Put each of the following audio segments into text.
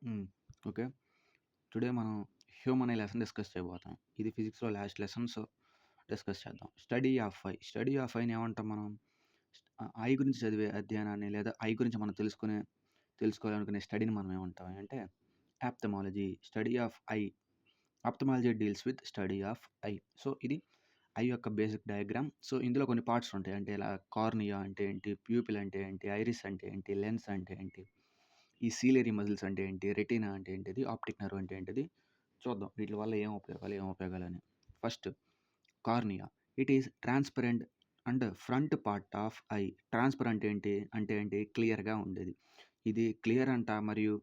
హ్మ్. Okay. Today మనం human అనే లెసన్ డిస్కస్ చేయబోతున్నాం. ఇది ఫిజిక్స్‌లో లాస్ట్ లెసన్. సో, డిస్కస్ చేద్దాం. Study of eye. Study of ఐని ఏమంటాం మనం? ఐ గురించి చదివే అధ్యయనాన్ని లేదా ఐ గురించి మనం తెలుసుకోవాలనుకునే స్టడీని మనం ఏమంటాం అంటే ophthalmology. Study of I. Ophthalmology deals with study of I. So, ఇది ఐ యొక్క బేసిక్ డయాగ్రామ్. సో, ఇందులో కొన్ని పార్ట్స్ ఉంటాయి. అంటే ఇలా కార్నియా అంటే ఏంటి? ప్యూపిల్ అంటే ఏంటి? ఐరిస్ అంటే ఏంటి? లెన్స్ అంటే ఏంటి? ఈ సీలియరీ మజిల్స్ అంటే ఏంటి? రెటీనా అంటే ఏంటిది? ఆప్టిక్ నర్వ్ అంటే ఏంటిది? చూద్దాం. వీటి వల్ల ఏం ఉపయోగాలని. First cornea. It is transparent and front part of eye. Transparent ఏంటి? అంటే ఏంటి? క్లియర్‌గా ఉండేది. ఇది క్లియర్ అంట మరియు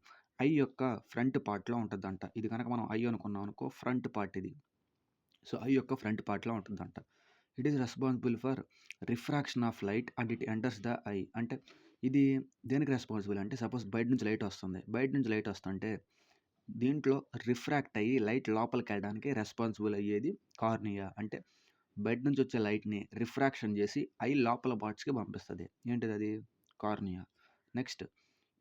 ఐ యొక్క ఫ్రంట్ పార్ట్‌లో ఉంటదంట. ఇది గనక మనం ఐ అనుకున్నాం అనుకో ఫ్రంట్ పార్ట్ ఇది. సో, ఐ యొక్క ఫ్రంట్ పార్ట్‌లో ఉంటుందంట. It is responsible for refraction of light and it enters the eye. అంటే ఇది దేనికి రెస్పాన్సిబుల్ అంటే సపోజ్ బయట నుంచి లైట్ వస్తుంది. బయట నుంచి లైట్ వస్తుంటే దీంట్లో రిఫ్రాక్ట్ అయ్యి లైట్ లోపలికెళ్ళడానికి రెస్పాన్సిబుల్ అయ్యేది కార్నియా. అంటే బయట నుంచి వచ్చే లైట్‌ని రిఫ్రాక్షన్ చేసి ఐ లోపల పార్ట్స్‌కి పంపిస్తది. ఏంటిదది? కార్నియా. నెక్స్ట్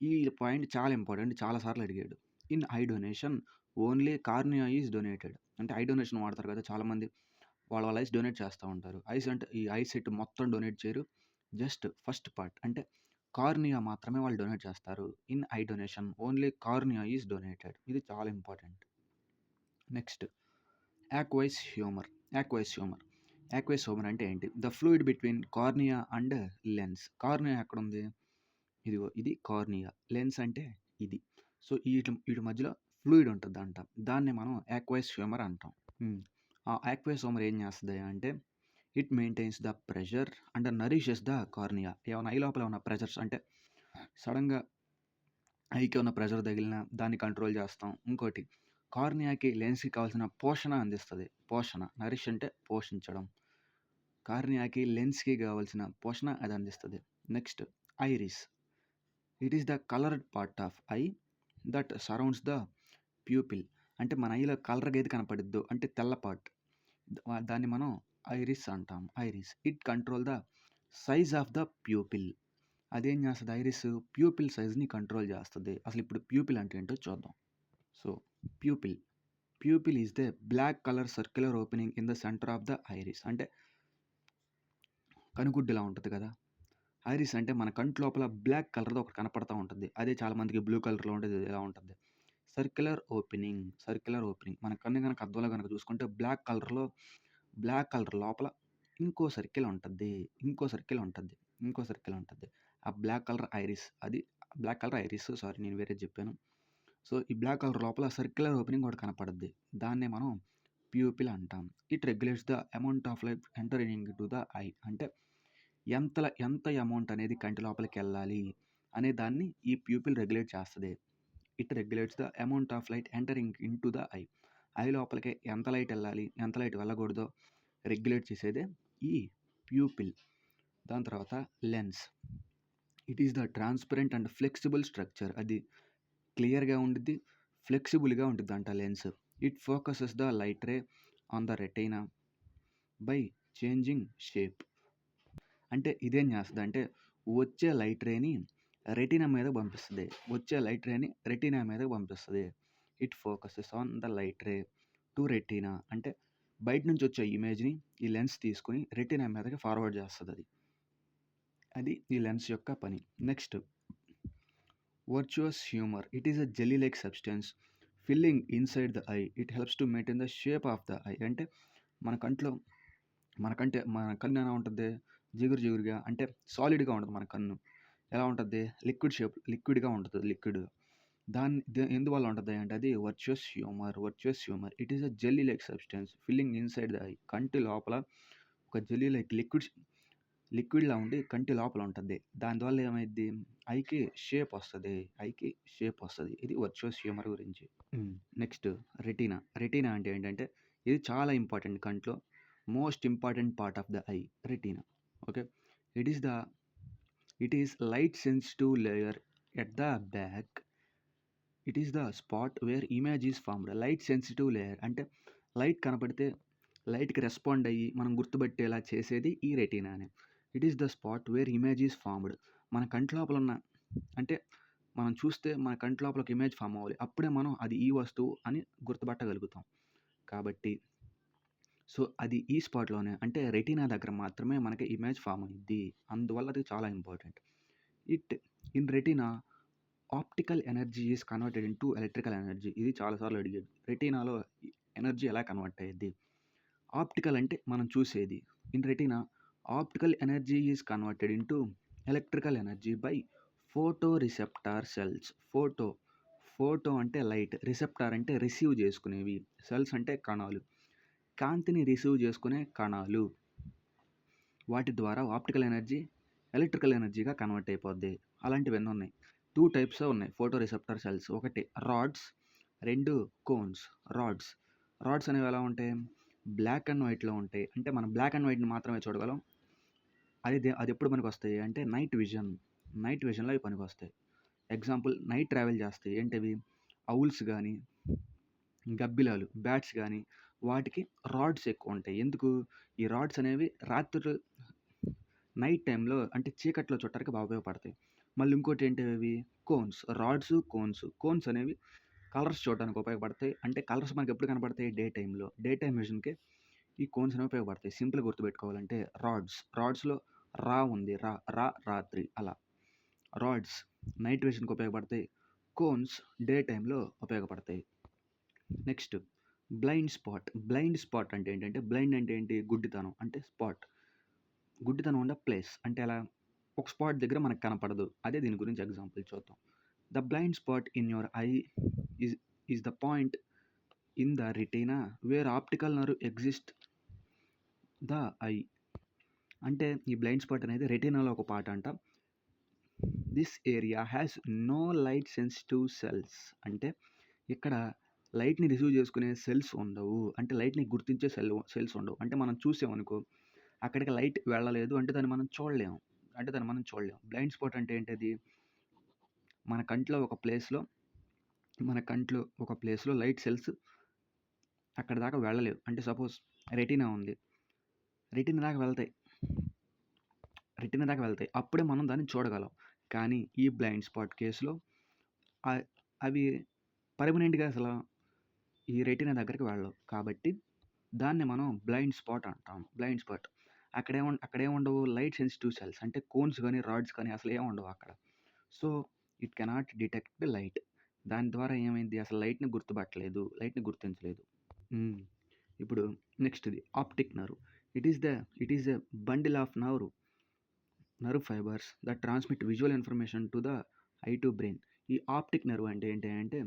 ఈ పాయింట్ చాలా ఇంపార్టెంట్. చాలా సార్లు అడిగాడు. In eye donation only cornea is donated. అంటే ఐ డొనేషన్ వాడతారు కదా! చాలామంది వాళ్ళ ఐస్ డొనేట్ చేస్తా ఉంటారు. ఐస్ అంటే ఈ ఐ సెట్ మొత్తం డొనేట్ చేయరు. జస్ట్ ఫస్ట్ పార్ట్ అంటే కార్నియా మాత్రమే వాళ్ళు డొనేట్ చేస్తారు. In eye donation only cornea is donated. ఇది చాలా important. Next aqueous humour. Aqueous humour. Aqueous humour అంటే ఏంటి? The fluid between cornea and lens. Cornea ఎక్కడుంది? ఇదిగో ఇది కార్నియా. లెన్స్ అంటే ఇది. సో, ఈటి మధ్యలో ఫ్లూయిడ్ ఉంటదంట. దాన్ని మనం యాక్వైస్ హ్యూమర్ అంటాం. హ్మ్. ఆ యాక్వైస్ హ్యూమర్ ఏం చేస్తది అంటే it maintains the pressure and nourishes the cornea. ఏమన్నా ఐ లోపల ఏమన్నా ప్రెషర్స్ అంటే సడెన్‌గా ఐకి ఉన్న ప్రెషర్ తగిలినా దాన్ని కంట్రోల్ చేస్తాం. ఇంకోటి కార్నియాకి, లెన్స్‌కి కావాల్సిన పోషణ అందిస్తది. పోషణ. నరిష్ అంటే పోషించడం. కార్నియాకి, లెన్స్‌కి కావాల్సిన పోషణ అది అందిస్తది. Next iris. It is the coloured part of I that surrounds the pupil. అంటే మన ఐలో కలర్‌గా ఏది కనపడిద్దో అంటే తెల్ల పార్ట్. దాన్ని మనం ఐరిస్ అంటాం. Iris. It control the size of the pupil. అదేం చేస్తది ఐరిస్ ప్యూపిల్ సైజ్‌ని కంట్రోల్ చేస్తది. అసలు ఇప్పుడు ప్యూపిల్ అంటే ఏంటో చూద్దాం. So, pupil. Pupil is the black colour circular opening in the centre of the iris. అంటే కనుగుడ్డులా ఉంటది కదా! ఐరిస్ అంటే మన కంటి లోపల బ్లాక్ కలర్‌ది ఒకటి కనపడతా ఉంటది. అదే చాలా మందికి బ్లూ కలర్‌లో ఉండేది ఇలా ఉంటది. Circular opening. Circular opening. మన కన్ను గనక అద్దంలో గనక చూసుకుంటే బ్లాక్ కలర్ లోపల ఇంకో సర్కిల్ ఉంటది. ఇంకో సర్కిల్ ఉంటది. ఇంకో సర్కిల్ ఉంటది. ఆ బ్లాక్ కలర్ ఐరిస్. అది బ్లాక్ కలర్ ఐరిస్. సారీ నేను వేరేది చెప్పాను. సో, ఈ బ్లాక్ కలర్ లోపల సర్క్యులర్ ఓపెనింగ్ ఒకటి కనపడుద్ది. దాన్నే మనం ప్యూపిల్ అంటాం. It regulates the amount of light entering to the eye. అంటే ఎంత అమౌంట్ అనేది కంటి లోపలికెళ్ళాలి అనే దాన్ని ఈ ప్యూపిల్ రెగ్యులేట్ చేస్తది. It regulates the amount of light entering into the I. I లోపలికి ఎంత లైట్ ఎళ్ళాలి, ఎంత లైట్ వెళ్ళకూడదో రెగ్యులేట్ చేసేదే ఈ ప్యూపిల్. దాని తర్వాత lens. It is the transparent and flexible structure. అది క్లియర్‌గా ఉండిద్ది, ఫ్లెక్సిబుల్‌గా ఉండిద్దంట lens. It focuses the light ray on the retina by changing shape. అంటే ఇదేం చేస్తదంటే వచ్చే లైట్ రేని రెటీనా మీదకి పంపిస్తది. వచ్చే లైట్ రేని రెటీనా మీదకి పంపిస్తది. It focuses on the light ray to retina. అంటే బయట నుంచి వచ్చే ఇమేజ్‌ని ఈ లెన్స్ తీసుకొని రెటీనా మీదకి ఫార్వర్డ్ చేస్తదది. అది ఈ లెన్స్ యొక్క పని. Next virtuous humour. It is a jelly like substance filling inside the I. It helps to maintain the shape of the eye. అంటే మన కంట్లో మన కన్ను ఎలా ఉంటది? జిగురు జిగురుగా అంటే సాలిడ్‌గా ఉంటది మన కన్ను. ఎలా ఉంటది? లిక్విడ్‌గా ఉంటది. ఎందువల్ల ఉంటది అంటే అది virtuous humour. Virtuous humour. It is a jelly like substance filling inside the I. కంటి లోపల ఒక జెల్లీ లైక్ లిక్విడ్‌లా ఉండి కంటి లోపల ఉంటది. దానివల్ల ఏమైద్ది? ఐకి షేప్ వస్తది. ఇది వర్చువస్ హ్యూమర్ గురించి. Next retina. రెటీనా అంటే ఏంటంటే ఇది చాలా ఇంపార్టెంట్ కంట్లో. Most important part of the eye retina. Okay. It is the it is light sensitive layer at the back. It is the spot where image is formed. Light sensitive layer అంటే light కనపడితే లైట్‌కి respond అయ్యి మనం గుర్తుపట్టేలా చేసేది ఈ రెటీనానే. It is the spot where image is formed. మన కంటి లోపల ఉన్న అంటే మనం చూస్తే మన కంటి లోపల ఒక ఇమేజ్ ఫార్మ్ అవ్వాలి. అప్పుడే మనం అది ఈ వస్తువు అని గుర్తుపట్టగలుగుతాం. కాబట్టి అది ఈ స్పాట్‌లోనే అంటే రెటీనా దగ్గర మాత్రమే మనకి ఇమేజ్ ఫార్మ్ అయ్యిద్ది. అందువల్ల అది చాలా important. It in retina optical energy is converted into electrical energy. ఇది చాలా సార్లు అడిగాడు. రెటీనాలో ఎనర్జీ ఎలా కన్వర్ట్ అయ్యిద్ది? ఆప్టికల్ అంటే మనం చూసేది. In retina optical energy is converted into electrical energy by photo receptor cells. Photo అంటే లైట్, రిసెప్టార్ అంటే రిసీవ్ చేసుకునేవి, సెల్స్ అంటే కణాలు. కాంతిని రిసీవ్ చేసుకునే కణాలు. వాటి ద్వారా ఆప్టికల్ ఎనర్జీ ఎలక్ట్రికల్ ఎనర్జీగా కన్వర్ట్ అయిపోద్ది. అలాంటివన్నీ ఉన్నాయి. 2 టైప్స్ ఉన్నాయి ఫోటో రిసెప్టర్ సెల్స్. ఒకటి రాడ్స్, 2 కోన్స్. రాడ్స్ అనేవి ఎలా ఉంటాయి? బ్లాక్ అండ్ వైట్‌లో ఉంటాయి. అంటే మనం బ్లాక్ అండ్ వైట్‌ని మాత్రమే చూడగలం. అది ఎప్పుడు పనికొస్తాయి అంటే నైట్ విజన్‌లో అవి పనికొస్తాయి. ఎగ్జాంపుల్ నైట్ ట్రావెల్ చేస్తాయి. ఏంటవి? ఔల్స్ గానీ, గబ్బిలాలు, బ్యాట్స్ గానీ వాటికి రాడ్స్ ఎక్కువుంటాయి. ఎందుకు? ఈ రాడ్స్ అనేవి నైట్ టైమ్‌లో అంటే చీకట్లో చూడటానికి బాగా ఉపయోగపడతాయి. మళ్ళీ ఇంకోటి అవి? కోన్స్. కోన్స్ అనేవి కలర్స్ చూడడానికి ఉపయోగపడతాయి. అంటే కలర్స్ మనకెప్పుడు కనపడతాయి? డే టైమ్ విజన్‌కి ఈ కోన్స్ అనేవి ఉపయోగపడతాయి. సింపుల్‌గా గుర్తుపెట్టుకోవాలంటే రాడ్స్‌లో రా ఉంది. రాత్రి అలా. రాడ్స్ నైట్ విజన్‌కి ఉపయోగపడతాయి. కోన్స్ డే టైమ్‌లో ఉపయోగపడతాయి. నెక్స్ట్ బ్లైండ్ స్పాట్ అంటే ఏంటంటే బ్లైండ్ అంటే ఏంటి? గుడ్డితనం. అంటే గుడ్డితనం ఉన్న ప్లేస్. అంటే ఎలా? ఒక స్పాట్ దగ్గర మనకు కనపడదు. అదే దీని గురించి ఎగ్జాంపుల్ చూద్దాం. The blind spot in your eye is the point in the retina where optical nerve exist the eye. అంటే ఈ బ్లైండ్ స్పాట్ అనేది రెటీనాలో ఒక పార్ట్ అంట. This area has no light sensitive cells. అంటే ఇక్కడ లైట్‌ని రిసీవ్ చేసుకునే సెల్స్ ఉండవు. అంటే లైట్‌ని గుర్తించే సెల్స్ ఉండవు. అంటే మనం చూసామనుకో అక్కడికి లైట్ వెళ్ళలేదు అంటే దాన్ని మనం చూడలేము. బ్లైండ్ స్పాట్ అంటే ఏంటది? మన కంట్లో ఒక ప్లేస్‌లో లైట్ సెల్స్ అక్కడి దాకా వెళ్ళలేవు. అంటే సపోజ్ రెటీనా ఉంది. రెటీనా దాకా వెళ్తాయి. అప్పుడే మనం దాన్ని చూడగలం. కానీ ఈ బ్లైండ్ స్పాట్ కేస్‌లో అవి పర్మనెంట్‌గా అసలు ఈ రెటీనా దగ్గరికి వెళ్ళవు. కాబట్టి దాన్ని మనం బ్లైండ్ స్పాట్ అంటాం. అక్కడేముండవు లైట్ సెన్సిటివ్ సెల్స్. అంటే కోన్స్ గానీ, రాడ్స్ కానీ అసలు ఏముండవు అక్కడ. So, it cannot detect the light. దాని ద్వారా ఏమైంది? అసలు లైట్‌ని గుర్తించలేదు. ఇప్పుడు నెక్స్ట్‌ది optic nerve. It is a bundle of nerve fibres that transmit visual information to the eye to brain. ఈ ఆప్టిక్ నర్వ్ అంటే ఏంటి అంటే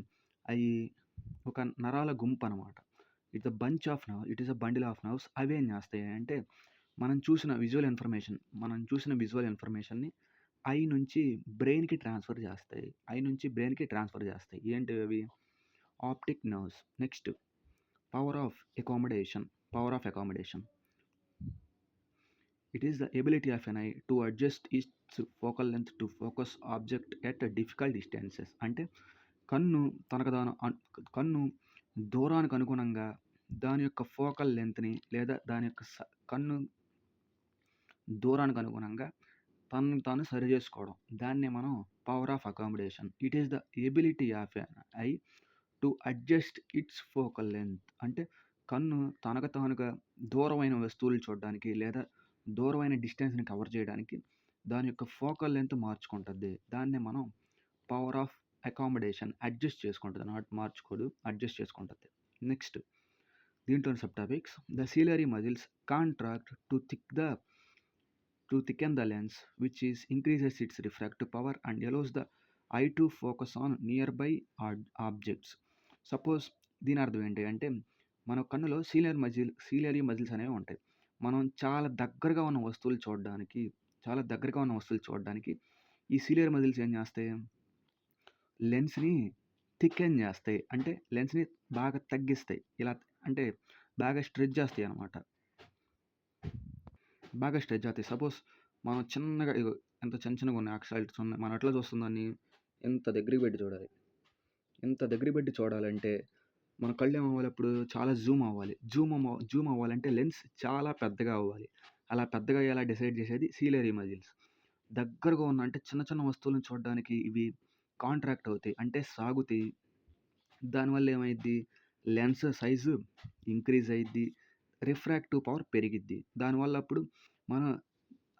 అయి ఒక నరాల గుంపనమాట. It is a bundle of nerves. అవేం చేస్తాయి అంటే మనం చూసిన విజువల్ ఇన్ఫర్మేషన్‌ని ఐ నుంచి బ్రెయిన్‌కి ట్రాన్స్‌ఫర్ చేస్తాయి. ఏంటివి అవి? Optic nerves. Next power of accommodation. It is the ability of an eye to adjust its focal length to focus object at difficult distances. అంటే కన్ను దూరానికి అనుగుణంగా దాని యొక్క ఫోకల్ లెంగ్త్‌ని లేదా దాని యొక్క కన్ను దూరానికి అనుగుణంగా తనను తాను సరిచేసుకోవడం. దాన్నే మనం power of accommodation. It is the ability of an eye to adjust its focal length. అంటే కన్ను తనకు తానుగా దూరమైన వస్తువులు చూడడానికి లేదా దూరమైన డిస్టెన్స్‌ని కవర్ చేయడానికి దాని యొక్క ఫోకల్ లెంగ్త్ మార్చుకుంటది. దాన్నే మనం పవర్ ఆఫ్ అకామడేషన్. అడ్జస్ట్ చేసుకుంటది. అడ్జస్ట్ చేసుకుంటది. నెక్స్ట్ దీంట్లోని subtopics. The ciliary muscles contract to thicken the lens which increases its refractive power and allows the eye to focus on nearby objects. Suppose దీని అర్థం ఏంటి అంటే మన కన్నులో ciliary muscles అనేవి ఉంటాయి. మనం చాలా దగ్గరగా ఉన్న వస్తువులు చూడడానికి ఈ సిలియరీ మజిల్స్ ఏం చేస్తాయి? లెన్స్‌ని థికెన్ చేస్తాయి. అంటే లెన్స్‌ని బాగా తగ్గిస్తాయి. ఇలా అంటే బాగా స్ట్రెచ్ చేస్తాయన్నమాట. సపోజ్ మనం చిన్నగా ఎంత చిన్నగా ఉన్నాయి అక్షరాలు ఉన్నాయి. మనం ఎట్లా చూస్తాం దాన్ని? ఎంత దగ్గరికి పెట్టి చూడాలంటే మన కళ్ళు ఏమవ్వాలి అప్పుడు? చాలా జూమ్ అవ్వాలంటే లెన్స్ చాలా పెద్దగా అవ్వాలి. అలా పెద్దగా అయ్యేలా డిసైడ్ చేసేది సిలియరీ మజిల్స్. దగ్గరగా ఉన్న అంటే చిన్న వస్తువులను చూడడానికి ఇవి కాంట్రాక్ట్ అవుతాయి. అంటే సాగుతాయి. దానివల్ల ఏమైద్ది? లెన్స్ సైజు ఇంక్రీజ్ అయిద్ది. రిఫ్రాక్టివ్ పవర్ పెరిగిద్ది. దానివల్ల అప్పుడు మనం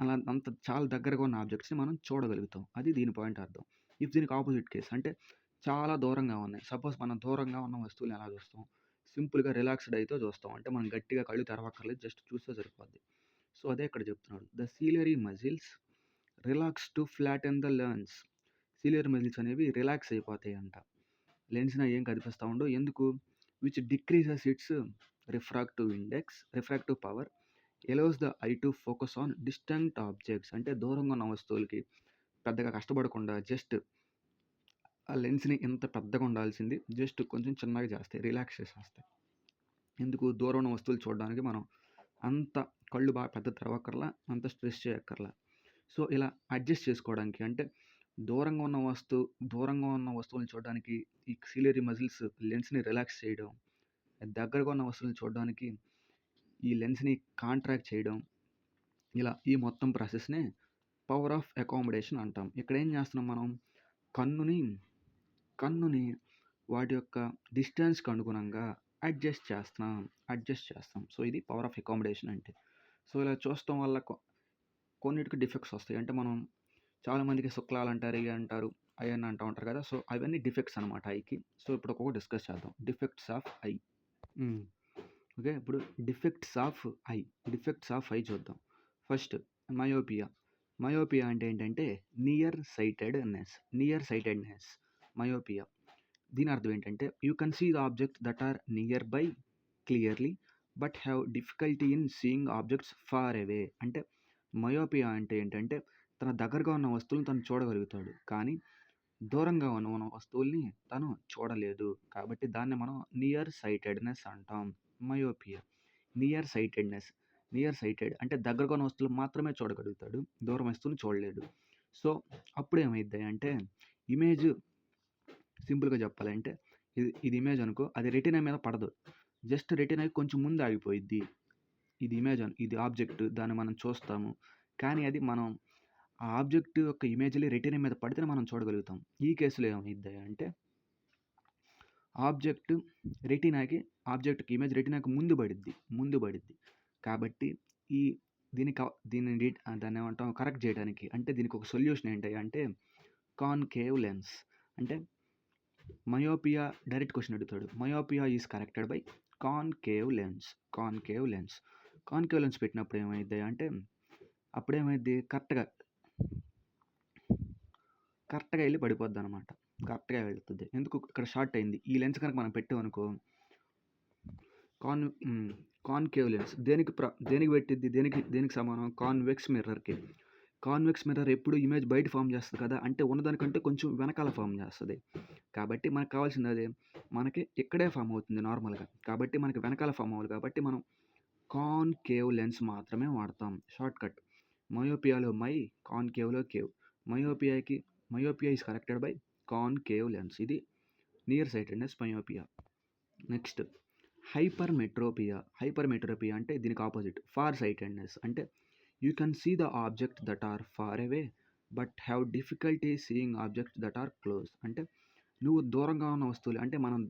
అలా అంత చాలా దగ్గరగా ఉన్న ఆబ్జెక్ట్స్‌ని మనం చూడగలుగుతాం. అది దీని పాయింట్ అర్థం. దీనికి ఆపోజిట్ కేస్ అంటే చాలా దూరంగా ఉన్నాయి. సపోజ్ మనం దూరంగా ఉన్న వస్తువుల్ని ఎలా చూస్తాం? సింపుల్‌గా రిలాక్స్‌డ్ ఐతో చూస్తాం. అంటే మనం గట్టిగా కళ్ళు తెరవక్కర్లేదు. జస్ట్ చూస్తే సరిపోద్ది. సో, అదే ఇక్కడ చెప్తున్నాడు. The ciliary muscles relax to flatten the lens. Ciliary muscles అనేవి రిలాక్స్ అయిపోతాయంట. లెన్స్‌ని ఏం కదిపిస్తా ఉండవు. ఎందుకు? Which decreases its refractive power allows the eye to focus on distant objects. అంటే దూరంగా ఉన్న వస్తువులకి పెద్దగా కష్టపడకుండా జస్ట్ ఆ లెన్స్‌ని ఇంత పెద్దగా ఉండాల్సింది జస్ట్ కొంచెం చిన్నగా చేస్తాయి. రిలాక్స్ చేసేస్తాయి. ఎందుకు? దూరం ఉన్న వస్తువులు చూడడానికి మనం అంత కళ్ళు బాగా పెద్దగా తెరవక్కర్లా, అంత స్ట్రెస్ చేయక్కర్లా. సో, ఇలా అడ్జస్ట్ చేసుకోవడానికి అంటే దూరంగా ఉన్న వస్తువుల్ని చూడడానికి ఈ సిలియరీ మజిల్స్ లెన్స్‌ని రిలాక్స్ చేయడం. దగ్గరగా ఉన్న వస్తువుల్ని చూడడానికి ఈ లెన్స్‌ని కాంట్రాక్ట్ చేయడం. ఇలా ఈ మొత్తం ప్రాసెస్‌నే పవర్ ఆఫ్ అకామిడేషన్ అంటాం. ఇక్కడ ఏం చేస్తున్నాం మనం? కన్నుని వాటి యొక్క డిస్టెన్స్‌కి అనుగుణంగా అడ్జస్ట్ చేస్తాం. సో, ఇది పవర్ ఆఫ్ అకామిడేషన్ అంటే. సో, ఇలా చూడటం వల్ల కొన్నిటికి డిఫెక్ట్స్ వస్తాయి. అంటే మనం చాలామందికి శుక్లాలు అంటారు, ఇవి అంటారు, అయన్నీ అంటూ ఉంటారు కదా! సో, అవన్నీ డిఫెక్ట్స్ అనమాట ఐకి. సో, ఇప్పుడు ఒక్కొక్కటి డిస్కస్ చేద్దాం. Defects of eye. ఓకే. ఇప్పుడు డిఫెక్ట్స్ ఆఫ్ ఐ చూద్దాం. First myopia. మయోపియా అంటే ఏంటంటే నియర్ సైటెడ్‌నెస్. మయోపియా. దీని అర్థం ఏంటంటే you can see the object that are nearby clearly but have difficulty in seeing objects far away. అంటే myopia అంటే ఏంటంటే తన దగ్గరగా ఉన్న వస్తువులను తను చూడగలుగుతాడు. కానీ దూరంగా ఉన్న వస్తువుల్ని తను చూడలేదు. కాబట్టి దాన్ని మనం నియర్ సైటెడ్‌నెస్ అంటాం. మయోపియా. నియర్ సైటెడ్ అంటే దగ్గరగా ఉన్న వస్తువులు మాత్రమే చూడగలుగుతాడు. దూరం వస్తువుని చూడలేడు. సో, అప్పుడు ఏమైద్ది అంటే ఇమేజ్ సింపుల్‌గా చెప్పాలంటే ఇది ఇమేజ్ అనుకో, అది రెటీనా మీద పడదు. జస్ట్ రెటీనాకి కొంచెం ముందు ఆగిపోయిద్ది. ఇది ఆబ్జెక్ట్, దాన్ని మనం చూస్తాము. కానీ అది మనం ఆ ఆబ్జెక్ట్ యొక్క ఇమేజ్‌ని రెటీనా మీద పడితేనే మనం చూడగలుగుతాం. ఈ కేసులో ఏమైద్ది అంటే ఆబ్జెక్ట్‌కి ఇమేజ్ రెటీనాకి ముందు పడిద్ది. కాబట్టి ఈ దాన్నేమంటాం కరెక్ట్ చేయడానికి అంటే దీనికి ఒక సొల్యూషన్ ఏంటి అంటే కాన్కేవ్ లెన్స్. అంటే మయోపియా డైరెక్ట్ క్వెషన్ అడుగుతాడు. Myopia is corrected by concave lens. Concave lens పెట్టినప్పుడు ఏమైద్ది అంటే అప్పుడేమైద్ది కరెక్ట్‌గా ఎళ్లి పడిపోద్దనమాట. కరెక్ట్‌గా వెళ్తది. ఎందుకు? ఇక్కడ షార్ట్ అయింది. ఈ లెన్స్ కనుక మనం పెట్టామనుకో కాన్కేవ్ లెన్స్ దేనికి పెట్టిద్ది? దేనికి సమానం? కాన్వెక్స్ మిర్రర్‌కి. కాన్వెక్స్ మిర్రర్ ఎప్పుడు ఇమేజ్ బయట ఫార్మ్ చేస్తది కదా! అంటే ఉన్నదానికంటే కొంచెం వెనకాల ఫార్మ్ చేస్తది. కాబట్టి మనకు కావాల్సింది అదే. మనకి ఇక్కడే ఫార్మ్ అవుతుంది నార్మల్‌గా. కాబట్టి మనకి వెనకాల ఫార్మ్ అవ్వాలి కాబట్టి మనం కాన్కేవ్ లెన్స్ మాత్రమే వాడతాం. షార్ట్‌కట్. మయోపియాలో కాన్కేవ్‌లో cave. Myopia is corrected by concave lens. ఇది near sightedness myopia. Next hypermetropia అంటే దీనికి ఆపోజిట్ ఫార్ సైటెడ్‌నెస్. అంటే you can see the object that are far away but have difficulty seeing objects that are close. అంటే నువ్వు దూరంగా ఉన్న వస్తువులు అంటే మనం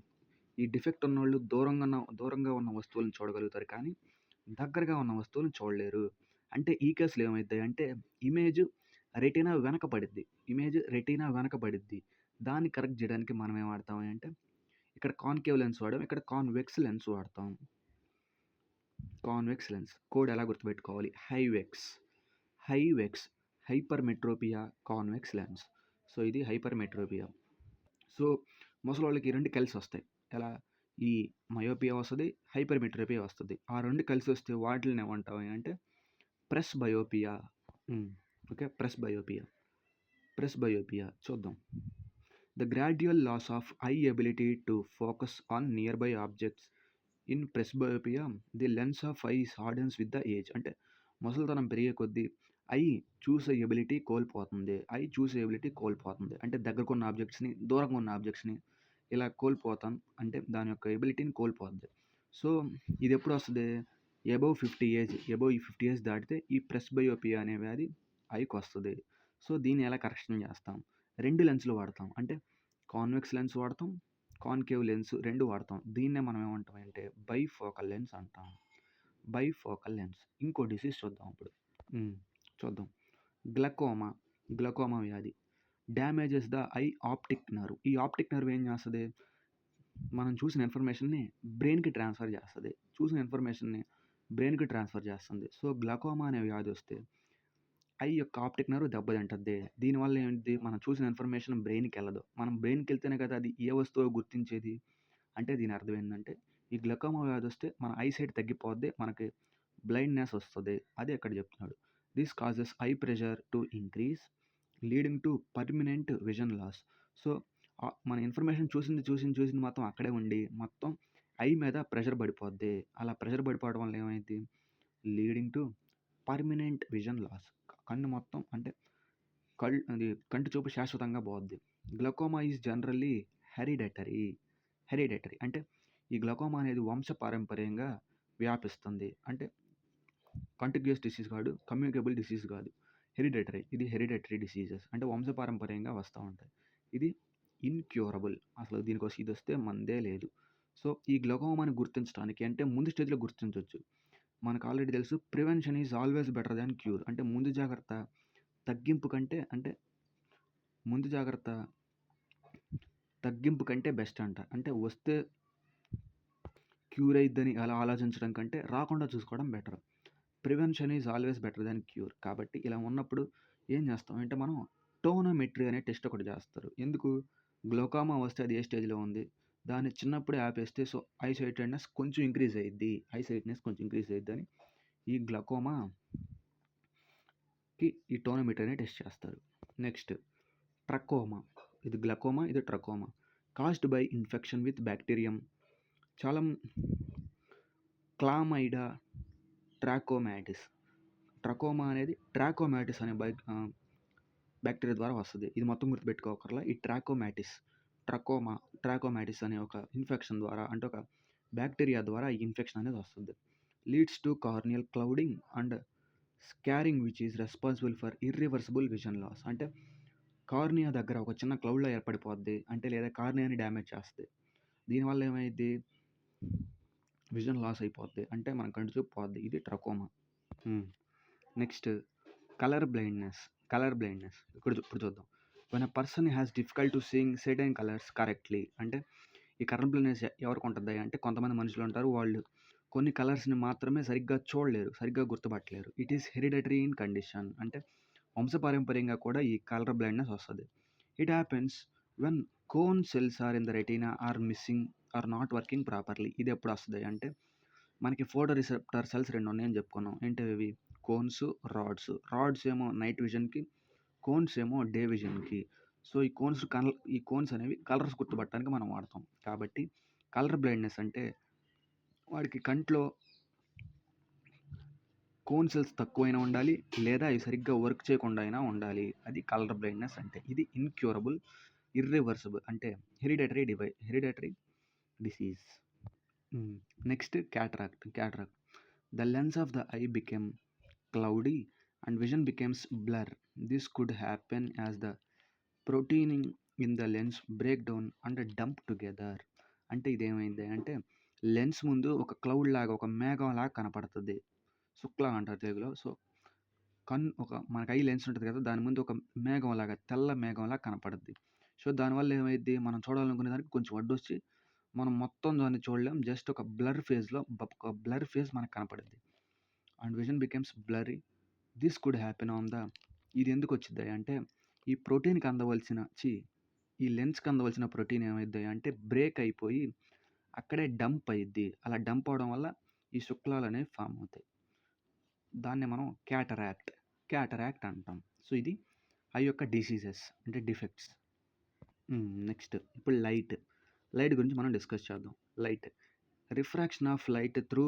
ఈ డిఫెక్ట్ ఉన్నోళ్ళు దూరంగా ఉన్న వస్తువులను చూడగలుగుతారు. కానీ దగ్గరగా ఉన్న వస్తువులను చూడలేరు. అంటే ఈ కేసులో ఏమైద్ది అంటే ఇమేజ్ రెటీనా వెనక పడిద్ది. దాన్ని కరెక్ట్ చేయడానికి మనం ఏం వాడతాం అంటే ఇక్కడ కాన్కేవ్ లెన్స్ వాడాం. ఇక్కడ కాన్వెక్స్ లెన్స్ వాడతాం. కాన్వెక్స్ లెన్స్ కోడ్ ఎలా గుర్తుపెట్టుకోవాలి? హైవెక్స్ హైపర్మెట్రోపియా కాన్వెక్స్ లెన్స్. సో, ఇది హైపర్మెట్రోపియా. సో, ముసలోళ్ళకి ఈ 2 కలిసి వస్తాయి. ఎలా? ఈ మయోపియా వస్తది, హైపర్మెట్రోపియా వస్తది. ఆ 2 కలిసి వస్తే వాటిల్ని ఏమంటాం అంటే ప్రెస్బయోపియా. ఓకే. ప్రెస్బయోపియా చూద్దాం. The gradual loss of eye ability to focus on nearby objects in presbyopia the lens of eye hardens with the age. అంటే ముసలితనం పెరిగే కొద్దీ ఐ చూసే ఎబిలిటీ కోల్పోతుంది. అంటే దగ్గరకు ఉన్న ఆబ్జెక్ట్స్‌ని, దూరంగా ఉన్న ఆబ్జెక్ట్స్‌ని ఇలా కోల్పోతాం. అంటే దాని యొక్క ఎబిలిటీని కోల్పోద్ది. సో, ఇది ఎప్పుడు వస్తది? అబోవ్ 50 ఇయర్స్ దాటితే ఈ ప్రెస్బయోపియా అనే వ్యాధి ఐకి వస్తది. సో, దీన్ని ఎలా కరెక్షన్ చేస్తాం? 2 లెన్స్‌లు వాడతాం. అంటే కాన్వెక్స్ లెన్స్ వాడతాం, కాన్కేవ్ లెన్స్ 2 వాడతాం. దీన్నే మనం ఏమంటామంటే బైఫోకల్ లెన్స్ అంటాం. Bifocal lens. ఇంకో డిసీజ్ చూద్దాం ఇప్పుడు. హ్మ్. చూద్దాం. గ్లకోమా. గ్లకోమా వ్యాధి. Damages the I optic nerve. ఈ ఆప్టిక్ నర్వ్ ఏం చేస్తది? మనం చూసిన ఇన్ఫర్మేషన్‌ని బ్రెయిన్‌కి ట్రాన్స్‌ఫర్ చేస్తది. చూసిన ఇన్ఫర్మేషన్‌ని బ్రెయిన్‌కి ట్రాన్స్‌ఫర్ చేస్తుంది. సో, గ్లకోమా అనే వ్యాధొస్తే ఐ యొక్క ఆప్టిక్ నర్వ్ దెబ్బతింటద్ది. దీనివల్ల ఏంటిది? మనం చూసిన ఇన్ఫర్మేషన్ బ్రెయిన్‌కెళ్ళదు. మనం బ్రెయిన్‌కెళ్తేనే కదా అది ఏ వస్తువో గుర్తించేది. అంటే దీని అర్థం ఏందంటే, ఈ గ్లకోమా వ్యాధొస్తే మన ఐ సైట్ తగ్గిపోద్ది. మనకి బ్లైండ్‌నెస్ వస్తది. అదే ఇక్కడ చెప్తున్నాడు. This causes eye pressure to increase leading to permanent vision loss. So, మన ఇన్ఫర్మేషన్ చూసింది మొత్తం అక్కడే ఉండి, మొత్తం ఐ మీద ప్రెషర్ పడిపోద్ది. అలా ప్రెషర్ పడిపోవడం వల్ల ఏమైద్ది? Leading to permanent vision loss. కన్ను మొత్తం అంటే అది కంటి చూపు శాశ్వతంగా పోద్ది. Glaucoma is generally hereditary. Hereditary అంటే ఈ గ్లకోమా అనేది వంశపారంపర్యంగా వ్యాపిస్తుంది. అంటే కంటిగ్యూస్ డిసీజ్ కాదు, కమ్యూనికేబుల్ డిసీజ్ కాదు. హెరిడెటరీ. ఇది హెరిడెటరీ డిసీజెస్. అంటే వంశపారంపర్యంగా వస్తా ఉంటాయి. ఇది ఇన్‌క్యూరబుల్. అసలు దీనికోసం ఇదొస్తే మందే లేదు. సో, ఈ గ్లకోమాని గుర్తించడానికి అంటే ముందు స్టేజ్‌లో గుర్తించొచ్చు. మనకు ఆల్రెడీ తెలుసు prevention is always better than cure. అంటే ముందు జాగ్రత్త తగ్గింపు కంటే అంటే ముందు జాగ్రత్త తగ్గింపు కంటే బెస్ట్ అంట. అంటే వస్తే క్యూర్ అయిద్దని అలా ఆలోచించడం కంటే రాకుండా చూసుకోవడం better. Prevention is always better than cure. కాబట్టి ఇలా ఉన్నప్పుడు ఏం చేస్తాం అంటే మనం టోనోమెట్రీ అనే టెస్ట్ ఒకటి చేస్తారు. ఎందుకు? గ్లోకోమా వస్తే అది ఏ స్టేజ్‌లో ఉంది? దాన్ని చిన్నప్పుడే ఆపేస్తే సో ఐ సైటెడ్‌నెస్ కొంచెం ఇంక్రీజ్ అయ్యిద్ది. ఐ సైట్‌నెస్ కొంచెం ఇంక్రీజ్ అయ్యిద్దని ఈ గ్లకోమాకి ఈ టోనోమెట్రీ అనే టెస్ట్ చేస్తారు. Next trachoma. ఇది గ్లకోమా, ఇది trachoma. Caused by infection with bacterium చాలా క్లామైడా ట్రాకోమాటిస్. ట్రకోమా అనేది ట్రాకోమాటిస్ అనే బ్యాక్టీరియా ద్వారా వస్తది. ఇది మొత్తం గుర్తుపెట్టుకోకర్లా. ఈ ట్రాకోమాటిస్ అనే ఒక ఇన్ఫెక్షన్ ద్వారా అంటే ఒక బ్యాక్టీరియా ద్వారా ఈ ఇన్ఫెక్షన్ అనేది వస్తుంది. Leads to corneal clouding and scarring which is responsible for irreversible vision loss. అంటే కార్నియా దగ్గర ఒక చిన్న క్లౌడ్‌లా ఏర్పడిపోద్ది. అంటే లేదా కార్నియాని డ్యామేజ్ చేస్తది. దీనివల్ల ఏమైద్ది? విజన్ లాస్ అయిపోద్ది. అంటే మన కంటి చూపు పోద్ది. ఇది ట్రకోమా. Next colour blindness. ఇప్పుడు చూద్దాం. When a person has difficult to seeing certain colours correctly. అంటే ఈ కలర్ బ్లైండ్‌నెస్ ఎవరికి ఉంటది అంటే కొంతమంది మనుషులు ఉంటారు. వాళ్ళు కొన్ని కలర్స్‌ని మాత్రమే సరిగ్గా చూడలేరు. సరిగ్గా గుర్తుపట్టలేరు. It is hereditary in condition. అంటే వంశపారంపర్యంగా కూడా ఈ కలర్ బ్లైండ్‌నెస్ వస్తది. It happens when cone cells are in the retina are missing or not working properly. ఇది ఎప్పుడు వస్తది అంటే మనకి ఫోటో రిసెప్టర్ సెల్స్ 2 ఉన్నాయని చెప్పుకున్నాం. ఏంటివి? Cones, rods. రాడ్స్ ఏమో నైట్ విజన్‌కి, కోన్స్ ఏమో డే విజన్‌కి. సో, ఈ కోన్స్ అనేవి కలర్స్ గుర్తుపట్టడానికి మనం వాడతాం. కాబట్టి కలర్ బ్లైండ్‌నెస్ అంటే వాడికి కంట్లో కోన్ సెల్స్ తక్కువైనా ఉండాలి. లేదా అవి సరిగ్గా వర్క్ చేయకుండా అయినా ఉండాలి. అది కలర్ బ్లైండ్‌నెస్ అంటే. ఇది ఇన్‌క్యూరబుల్, ఇర్రివర్సిబుల్ అంటే hereditary disease. Next cataract. The lens of the eye became cloudy and vision becomes blur. This could happen as the protein in the lens break down and dump together. అంటే ఇదేమైంది అంటే lens ముందు ఒక cloud లాగా ఒక మేఘం లాగా కనపడుతుంది. శుక్లా అంటారు తెలుగులో. సో మనకి ఐ లెన్స్ ఉంటుంది కదా, దాని ముందు ఒక మేఘం లాగా తెల్ల మేఘం లాగా కనపడుద్ది. సో దానివల్ల ఏమైద్ది? మనం చూడాలనుకునే దానికి కొంచెం అడ్డొచ్చి మనం మొత్తం దాన్ని చూడలేం. జస్ట్ ఒక బ్లర్ ఫేజ్ మనకు కనపడుద్ది. And vision becomes blurry. This could happen on the ఇది ఎందుకు వచ్చిద్ది అంటే ఈ ప్రోటీన్‌కి అందవలసిన ఈ లెన్స్‌కి అందవలసిన ప్రోటీన్ ఏమైద్ది అంటే బ్రేక్ అయిపోయి అక్కడే డంప్ అయ్యిద్ది. అలా డంప్ అవ్వడం వల్ల ఈ శుక్లాలు అనేవి ఫామ్ అవుతాయి. దాన్నే మనం క్యాటరాక్ట్ అంటాం. సో ఇది ఐ యొక్క డిసీజెస్ అంటే డిఫెక్ట్స్. నెక్స్ట్ ఇప్పుడు లైట్ గురించి మనం డిస్కస్ చేద్దాం. Refraction of light through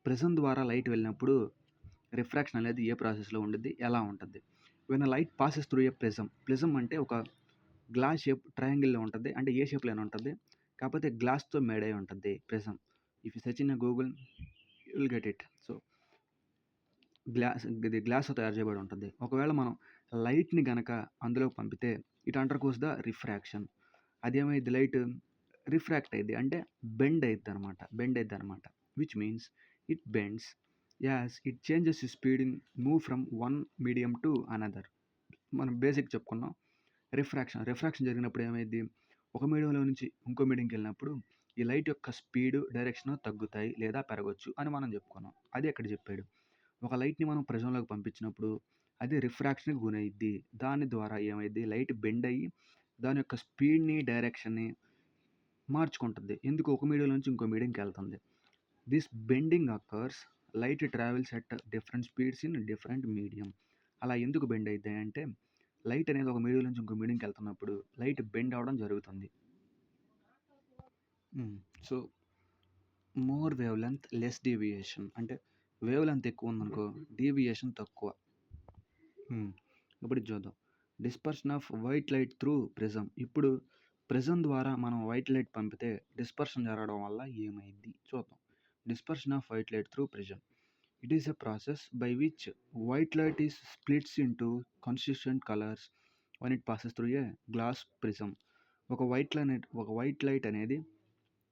prism ద్వారా లైట్ వెళ్ళినప్పుడు రిఫ్రాక్షన్ అనేది ఏ ప్రాసెస్లో ఉండిద్ది, ఎలా ఉంటుంది? When light passes through a prism అంటే ఒక గ్లాస్ షేప్ ట్రయాంగిల్లో ఉంటుంది. అంటే ఏ షేప్లోనే ఉంటుంది, కాకపోతే గ్లాస్తో మేడ్ అయి ఉంటుంది prism. If you search in Google you will get it. So ఇది గ్లాస్తో తయారు చేయబడి ఉంటుంది. ఒకవేళ మనం లైట్‌ని గనక అందులోకి పంపితే ఇట్ అండర్‌గోస్ ద రిఫ్రాక్షన్. అదేమైద్ది లైట్ రిఫ్రాక్ట్ అయిద్ది. అంటే బెండ్ అయిద్దనమాట. Which means it bends as it changes its speed in move from one medium to another. మనం బేసిక్ చెప్పుకున్నాం. రిఫ్రాక్షన్ జరిగినప్పుడు ఏమైద్ది? ఒక మీడియంలో నుంచి ఇంకో మీడియంకెళ్ళినప్పుడు ఈ లైట్ యొక్క స్పీడు, డైరెక్షన్ తగ్గుతాయి లేదా పెరగొచ్చు అని మనం చెప్పుకున్నాం. అదే ఇక్కడ చెప్పాడు. ఒక లైట్‌ని మనం ప్రిజంలోకి పంపించినప్పుడు అది రిఫ్రాక్షన్‌కి గురైద్ది. దాని ద్వారా ఏమైద్ది? లైట్ బెండ్ అయ్యి దాని యొక్క స్పీడ్‌ని, డైరెక్షన్‌ని మార్చుకుంటుంది. ఎందుకు? ఒక మీడియం నుంచి ఇంకో మీడియంకెళ్తుంది. This bending occurs light travels at different speeds in different medium. అలా ఎందుకు బెండ్ అయిద్ది అంటే లైట్ అనేది ఒక మీడియం నుంచి ఇంకో మీడియంకెళ్తున్నప్పుడు లైట్ బెండ్ అవ్వడం జరుగుతుంది. So more wave length less deviation. అంటే వేవ్ లెంత్ ఎక్కువ ఉందనుకో డీవియేషన్ తక్కువ. ఇప్పుడు ఇది చూద్దాం. Dispersion off white light through prism. ఇప్పుడు ప్రిజం ద్వారా మనం వైట్ లైట్ పంపితే డిస్పర్షన్ జరగడం వల్ల ఏమైంది చూద్దాం. Dispersion off white light through prism. It is a process by which white light is splits into consistent colours one it passes through a glass prism. ఒక white light అనేది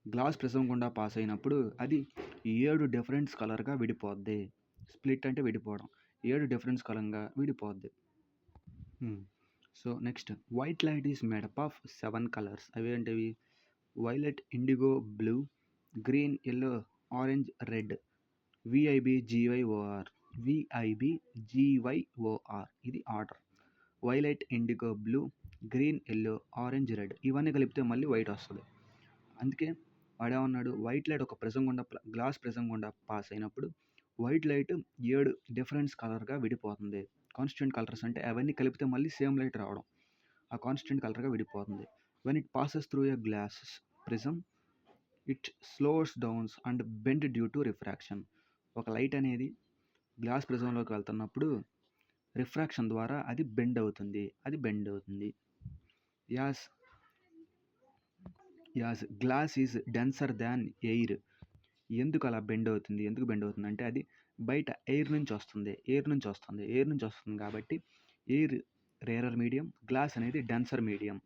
glass prism గుండా pass అయినప్పుడు అది 7 difference కలర్గా విడిపోద్ది. Split అంటే విడిపోవడం. 7 difference కలంగా విడిపోద్ది. So next white light is made up of 7 colours. అవి ఏంటివి? Violet, indigo, blue, green, yellow, orange, red. VIBGYOR. VIBGYOR ఇది order. Violet, indigo, blue, green, yellow, orange, red ఇవన్నీ కలిపితే మళ్ళీ వైట్ వస్తుంది. అందుకే వాడేమన్నాడు? వైట్ లైట్ ఒక ప్రిజం గుండా గ్లాస్ ప్రిజం గుండా పాస్ అయినప్పుడు వైట్ లైట్ 7 డిఫరెన్స్ కలర్గా విడిపోతుంది. కాన్స్టెంట్ కలర్స్ అంటే అవన్నీ కలిపితే మళ్ళీ సేమ్ లైట్ రావడం. ఆ కాన్స్టెంట్ కలర్గా విడిపోతుంది. When it passes through a glass prism it slows downs and bend due to refraction. ఒక లైట్ అనేది గ్లాస్ ప్రిజంలోకి వెళ్తున్నప్పుడు రిఫ్రాక్షన్ ద్వారా అది బెండ్ అవుతుంది. As glass is denser than air. ఎందుకు అలా బెండ్ అవుతుంది? ఎందుకు బెండ్ అవుతుంది అంటే అది బయట ఎయిర్ నుంచి వస్తుంది కాబట్టి ఎయిర్ రేరర్ మీడియం, గ్లాస్ అనేది denser medium.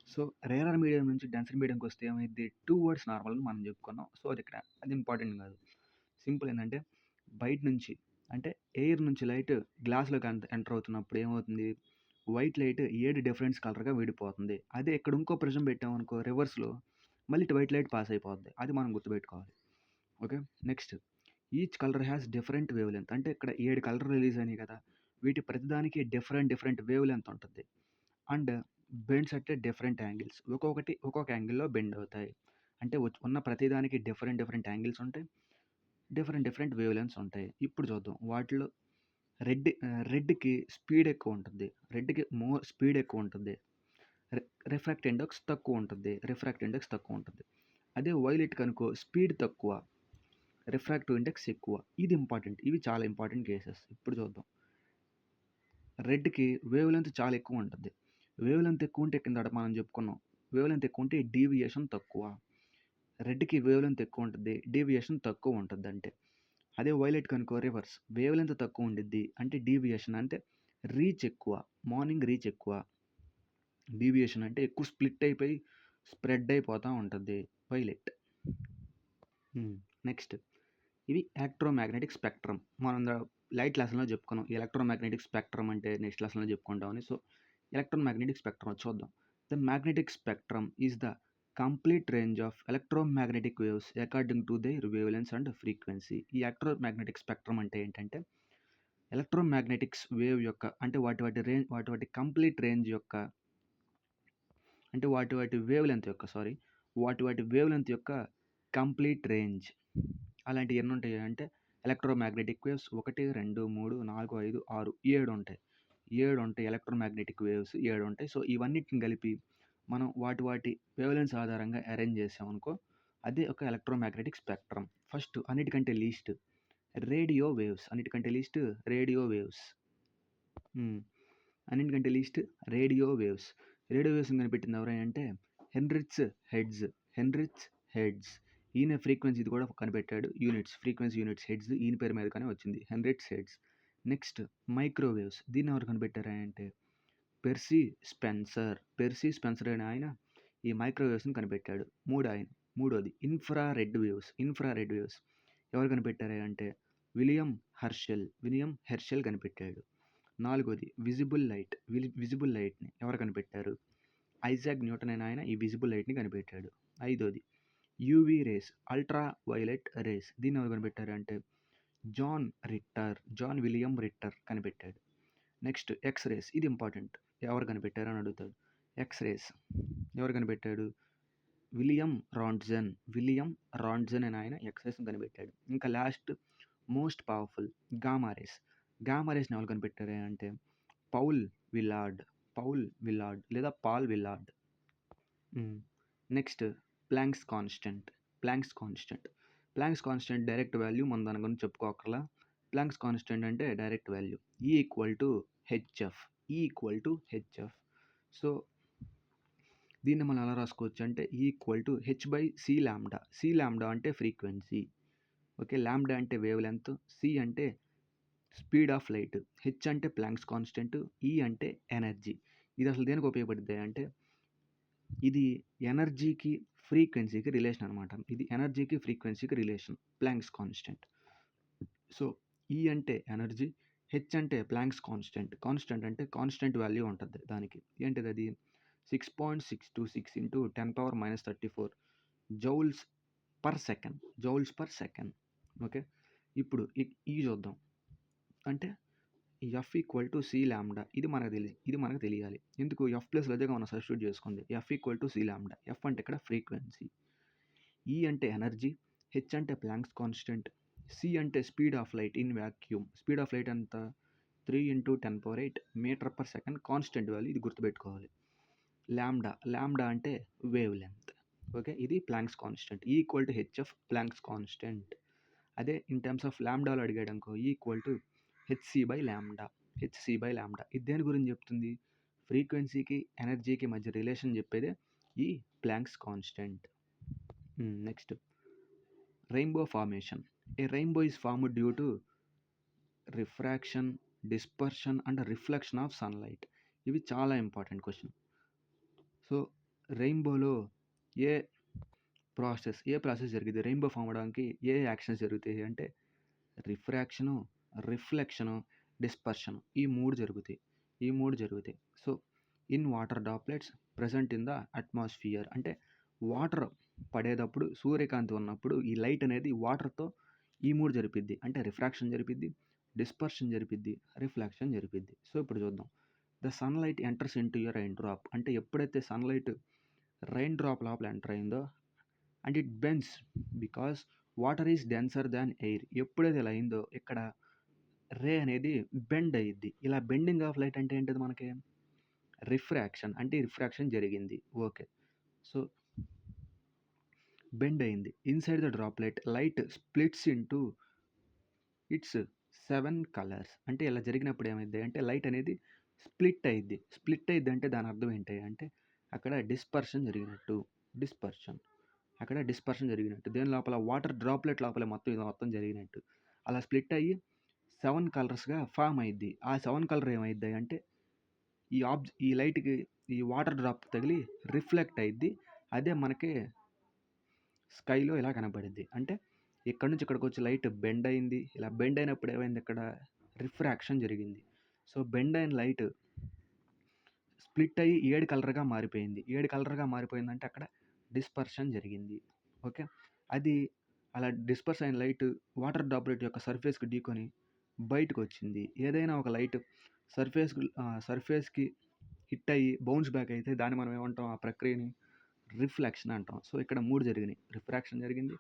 So rarer medium నుంచి డెన్సర్ మీడియంకి వస్తే ఏమైంది? 2 వర్డ్స్ నార్మల్ అని మనం చెప్పుకున్నాం. సో అది ఇంపార్టెంట్ కాదు. సింపుల్ ఏంటంటే బయట నుంచి అంటే ఎయిర్ నుంచి లైట్ గ్లాస్లోకి ఎంటర్ అవుతున్నప్పుడు ఏమవుతుంది? వైట్ లైట్ 7 డిఫరెన్స్ కలర్గా విడిపోతుంది. అదే ఇక్కడ ఇంకో ప్రిజం పెట్టామనుకో రివర్స్లో మళ్ళీ ఇటు వైట్ లైట్ పాస్ అయిపోద్ది. అది మనం గుర్తుపెట్టుకోవాలి. Okay. Next each colour has different wave length. అంటే ఇక్కడ 7 కలర్ రిలీజ్ అయినాయి కదా, వీటి ప్రతిదానికి డిఫరెంట్ వేవ్ లెంత్ ఉంటుంది. And bends at different angles. ఒక్కొక్క యాంగిల్లో బెండ్ అవుతాయి. అంటే ఉన్న ప్రతిదానికి డిఫరెంట్ యాంగిల్స్ ఉంటాయి. డిఫరెంట్ వేవ్ లెంత్స్ ఉంటాయి. ఇప్పుడు చూద్దాం. వాటిలో రెడ్‌కి స్పీడ్ ఎక్కువ ఉంటుంది. రెడ్‌కి స్పీడ్ ఎక్కువ ఉంటుంది. రిఫ్రాక్ట్ ఇండెక్స్ తక్కువ ఉంటుంది. అదే వైలెట్‌కి అనుకో స్పీడ్ తక్కువ, రిఫ్రాక్టివ్ ఇండెక్స్ ఎక్కువ. ఇది ఇంపార్టెంట్. ఇవి చాలా ఇంపార్టెంట్ కేసెస్. ఇప్పుడు చూద్దాం. రెడ్‌కి వేవ్ లెంత్ చాలా ఎక్కువ ఉంటుంది. వేవ్ లెంత్ ఎక్కువ ఉంటే కిందట మనం చెప్పుకున్నాం. వేవ్ లెంత్ ఎక్కువ ఉంటే డీవియేషన్ తక్కువ. రెడ్‌కి వేవ్ లెంత్ ఎక్కువ ఉంటుంది. డీవియేషన్ తక్కువ ఉంటుంది అంటే. అదే వైలెట్‌కి అనుకో రివర్స్. వేవ్ లెంత్ తక్కువ ఉండిద్ది. అంటే డీవియేషన్ అంటే రీచ్ ఎక్కువ. రీచ్ ఎక్కువ. డీవియేషన్ అంటే ఎక్కువ స్ప్లిట్ అయిపోయి స్ప్రెడ్ అయిపోతూ ఉంటుంది వైలెట్. నెక్స్ట్ ఇవి ఎలక్ట్రోమాగ్నెటిక్ స్పెక్ట్రమ్. మనం లైట్ లెసన్లో చెప్పుకున్నాం. ఎలక్ట్రోమాగ్నెటిక్ స్పెక్ట్రమ్ అంటే నెక్స్ట్ లెసన్లో చెప్పుకుంటామని. సో ఎలక్ట్రోమాగ్నెటిక్ స్పెక్ట్రమ్ చూద్దాం. The magnetic spectrum is the complete range of electromagnetic waves according to their wavelengths and frequency. ఈ ఎలక్ట్రోమాగ్నెటిక్ స్పెక్ట్రమ్ అంటే ఏంటంటే ఎలక్ట్రోమాగ్నెటిక్స్ వేవ్ యొక్క అంటే వాటి కంప్లీట్ రేంజ్ యొక్క అంటే వాటి వేవ్ లెంత్ యొక్క కంప్లీట్ రేంజ్. అలాంటివి ఎన్ని ఉంటాయి అంటే ఎలక్ట్రోమాగ్నెటిక్ వేవ్స్ 1, 2, 3, 4, 5, 6, 7 ఉంటాయి. 7 ఉంటాయి ఎలక్ట్రోమాగ్నెటిక్ వేవ్స్ 7 ఉంటాయి. సో ఇవన్నిటిని కలిపి మనం వాటి వేవ్ లెంత్స్ ఆధారంగా అరేంజ్ చేసామనుకో అదే ఒక ఎలక్ట్రోమాగ్నెటిక్ స్పెక్ట్రమ్. ఫస్ట్ అన్నిటికంటే లీస్ట్ రేడియో వేవ్స్. రేడియో వేవ్స్ని కనిపెట్టింది ఎవరైనా అంటే హెన్రిచ్ హెడ్జ్. ఈయన ఫ్రీక్వెన్సీ ఇది కూడా కనిపెట్టాడు. ఫ్రీక్వెన్సీ యూనిట్స్ హెడ్జ్ ఈయన పేరు మీద కానీ వచ్చింది. Heinrich hedge. Next microwaves. దీన్ని ఎవరు కనిపెట్టారంటే పెర్సీ స్పెన్సర్. పెర్సీ స్పెన్సర్ అనే ఆయన ఈ మైక్రోవేవ్స్‌ని కనిపెట్టాడు. మూడోది ఇన్ఫ్రారెడ్ వేవ్స్. ఇన్ఫ్రారెడ్ వేవ్స్ ఎవరు కనిపెట్టారు అంటే విలియం హెర్షెల్. విలియం హెర్షెల్ కనిపెట్టాడు. నాలుగోది విజిబుల్ లైట్. విజిబుల్ లైట్‌ని ఎవరు కనిపెట్టారు? ఐజాక్ న్యూటన్ అనే ఆయన ఈ విజిబుల్ లైట్‌ని కనిపెట్టాడు. ఐదోది UV rays. Ultraviolet rays. దీన్ని ఎవరు కనిపెట్టారు అంటే జాన్ విలియం రిట్టర్ కనిపెట్టాడు. Next X rays. ఇది ఇంపార్టెంట్. ఎవరు కనిపెట్టారు అని అడుగుతాడు. ఎక్స్ రేస్ ఎవరు కనిపెట్టాడు? విలియం రాంట్జన్ అనే ఆయన ఎక్స్ రేస్‌ని కనిపెట్టాడు. ఇంకా last most powerful gamma rays. Gamma రేస్‌ని ఎవరు కనిపెట్టారు అంటే పౌల్ విల్లార్డ్ లేదా Paul Villard. Next Planck's constant. Planck's constant direct value మనం దాని గురించి చెప్పుకోకర్లా. ప్లాంక్స్ కాన్స్టెంట్ అంటే direct value E equal to h f. So దీన్ని మనం ఎలా రాసుకోవచ్చు అంటే H/c లాంబ్డా. సి లాంబ్డా అంటే ఫ్రీక్వెన్సీ, ఓకే. లాంబ్డా అంటే వేవ్ లెంత్, సి అంటే స్పీడ్ ఆఫ్ లైట్, హెచ్ అంటే ప్లాంక్స్ కాన్స్టెంట్, ఈ అంటే ఎనర్జీ. ఇది అసలు దేనికి ఉపయోగపడుతుంది అంటే ఇది ఎనర్జీకి ఫ్రీక్వెన్సీకి రిలేషన్ అనమాట. ఇది ఎనర్జీకి ఫ్రీక్వెన్సీకి relation planks constant. So E అంటే ఎనర్జీ, హెచ్ అంటే ప్లాంక్స్ కాన్స్టెంట్ అంటే కాన్స్టెంట్ వాల్యూ ఉంటుంది దానికి. ఏంటిది అది 6.626 into 10⁻34 joules per second. Okay. ఇప్పుడు ఈ చూద్దాం. అంటే F equal to C lambda. ఇది మనకు తెలియాలి. ఎందుకు ఎఫ్ ప్లస్ అదేగా మనం సబ్స్టిట్యూట్ చేసుకుంది. F equal to C lambda. F అంటే ఇక్కడ ఫ్రీక్వెన్సీ, ఈ అంటే ఎనర్జీ, హెచ్ అంటే ప్లాంక్స్ కాన్స్టెంట్, సి అంటే speed of light in vacuum. Speed of light అంతా 3 × 10⁸ మీటర్/సెకండ్. కాన్స్టెంట్ వాల్యూ ఇది గుర్తుపెట్టుకోవాలి. లాంబ్డా అంటే వేవ్ లెంత్. ఓకే. ఇది ప్లాంక్స్ కాన్స్టెంట్. ఈ equal to HF planks constant. అదే ఇన్ టర్మ్స్ ఆఫ్ లాంబ్డాలో అడిగాడు అనుకో, ఈ equal to HC by lambda. ఇది దేని గురించి చెప్తుంది? ఫ్రీక్వెన్సీకి ఎనర్జీకి మధ్య రిలేషన్ చెప్పేదే ఈ planks constant. Next rainbow formation. A rainbow is formed due to refraction, dispersion and reflection of sunlight. ఇవి చాలా ఇంపార్టెంట్ క్వశ్చన్. సో రెయిన్బోలో ఏ ప్రాసెస్ జరిగింది? రెయిన్బో ఫామ్ అవడానికి ఏ యాక్షన్స్ జరుగుతాయి అంటే రిఫ్రాక్షను, రిఫ్లెక్షను, డిస్పర్షన్. ఈ మూడు జరుగుతాయి. So in water droplets present in the atmosphere. అంటే వాటర్ పడేటప్పుడు, సూర్యకాంతి ఉన్నప్పుడు ఈ లైట్ అనేది వాటర్తో ఈ మూడు జరిపిద్ది. అంటే రిఫ్రాక్షన్ జరిపిద్ది, డిస్పర్షన్ జరిపిద్ది, రిఫ్లెక్షన్ జరిపిద్ది. సో ఇప్పుడు చూద్దాం. The sunlight enters into your rain drop. అంటే ఎప్పుడైతే సన్లైట్ రైన్ డ్రాప్ లోపల ఎంటర్ అయిందో and it bends because water is denser than air. ఎప్పుడైతే ఇలా అయిందో ఇక్కడ రే అనేది బెండ్ అయ్యిద్ది. ఇలా బెండింగ్ ఆఫ్ లైట్ అంటే ఏంటిది మనకి? రిఫ్రాక్షన్. అంటే రిఫ్రాక్షన్ జరిగింది. ఓకే. సో బెండ్ అయింది. Inside the droplet light splits into its 7 colours. అంటే ఇలా జరిగినప్పుడు ఏమైద్ది అంటే లైట్ అనేది స్ప్లిట్ అయ్యిద్ది అంటే దాని అర్థం ఏంటి అంటే అక్కడ డిస్పర్షన్ జరిగినట్టు. దేని లోపల? వాటర్ డ్రాప్లెట్ లోపల మొత్తం జరిగినట్టు. అలా స్ప్లిట్ అయ్యి 7 కలర్స్గా ఫామ్ అయ్యిద్ది. ఆ 7 కలర్ ఏమైద్ది అంటే ఈ లైట్కి ఈ వాటర్ డ్రాప్ తగిలి రిఫ్లెక్ట్ అయ్యిద్ది. అదే మనకి స్కైలో ఇలా కనబడిద్ది. అంటే ఇక్కడ నుంచి ఇక్కడికి వచ్చి లైట్ బెండ్ అయింది. ఇలా బెండ్ అయినప్పుడు ఏమైంది? ఇక్కడ రిఫ్రాక్షన్ జరిగింది. సో బెండ్ అయిన లైట్ స్ప్లిట్ అయ్యి 7 కలర్గా మారిపోయింది. 7 కలర్గా మారిపోయిందంటే అక్కడ డిస్పర్షన్ జరిగింది. ఓకే. అది అలా డిస్పర్స్ అయిన లైట్ వాటర్ డ్రాప్లెట్ యొక్క సర్ఫేస్కి ఢీకొని బయటకు వచ్చింది. ఏదైనా ఒక లైట్ సర్ఫేస్కి హిట్ అయ్యి బౌన్స్ బ్యాక్ అయితే దాన్ని మనం ఏమంటాం? ఆ ప్రక్రియని రిఫ్లెక్షన్ అంటాం. సో ఇక్కడ 3 జరిగినాయి. రిఫ్రాక్షన్ జరిగింది,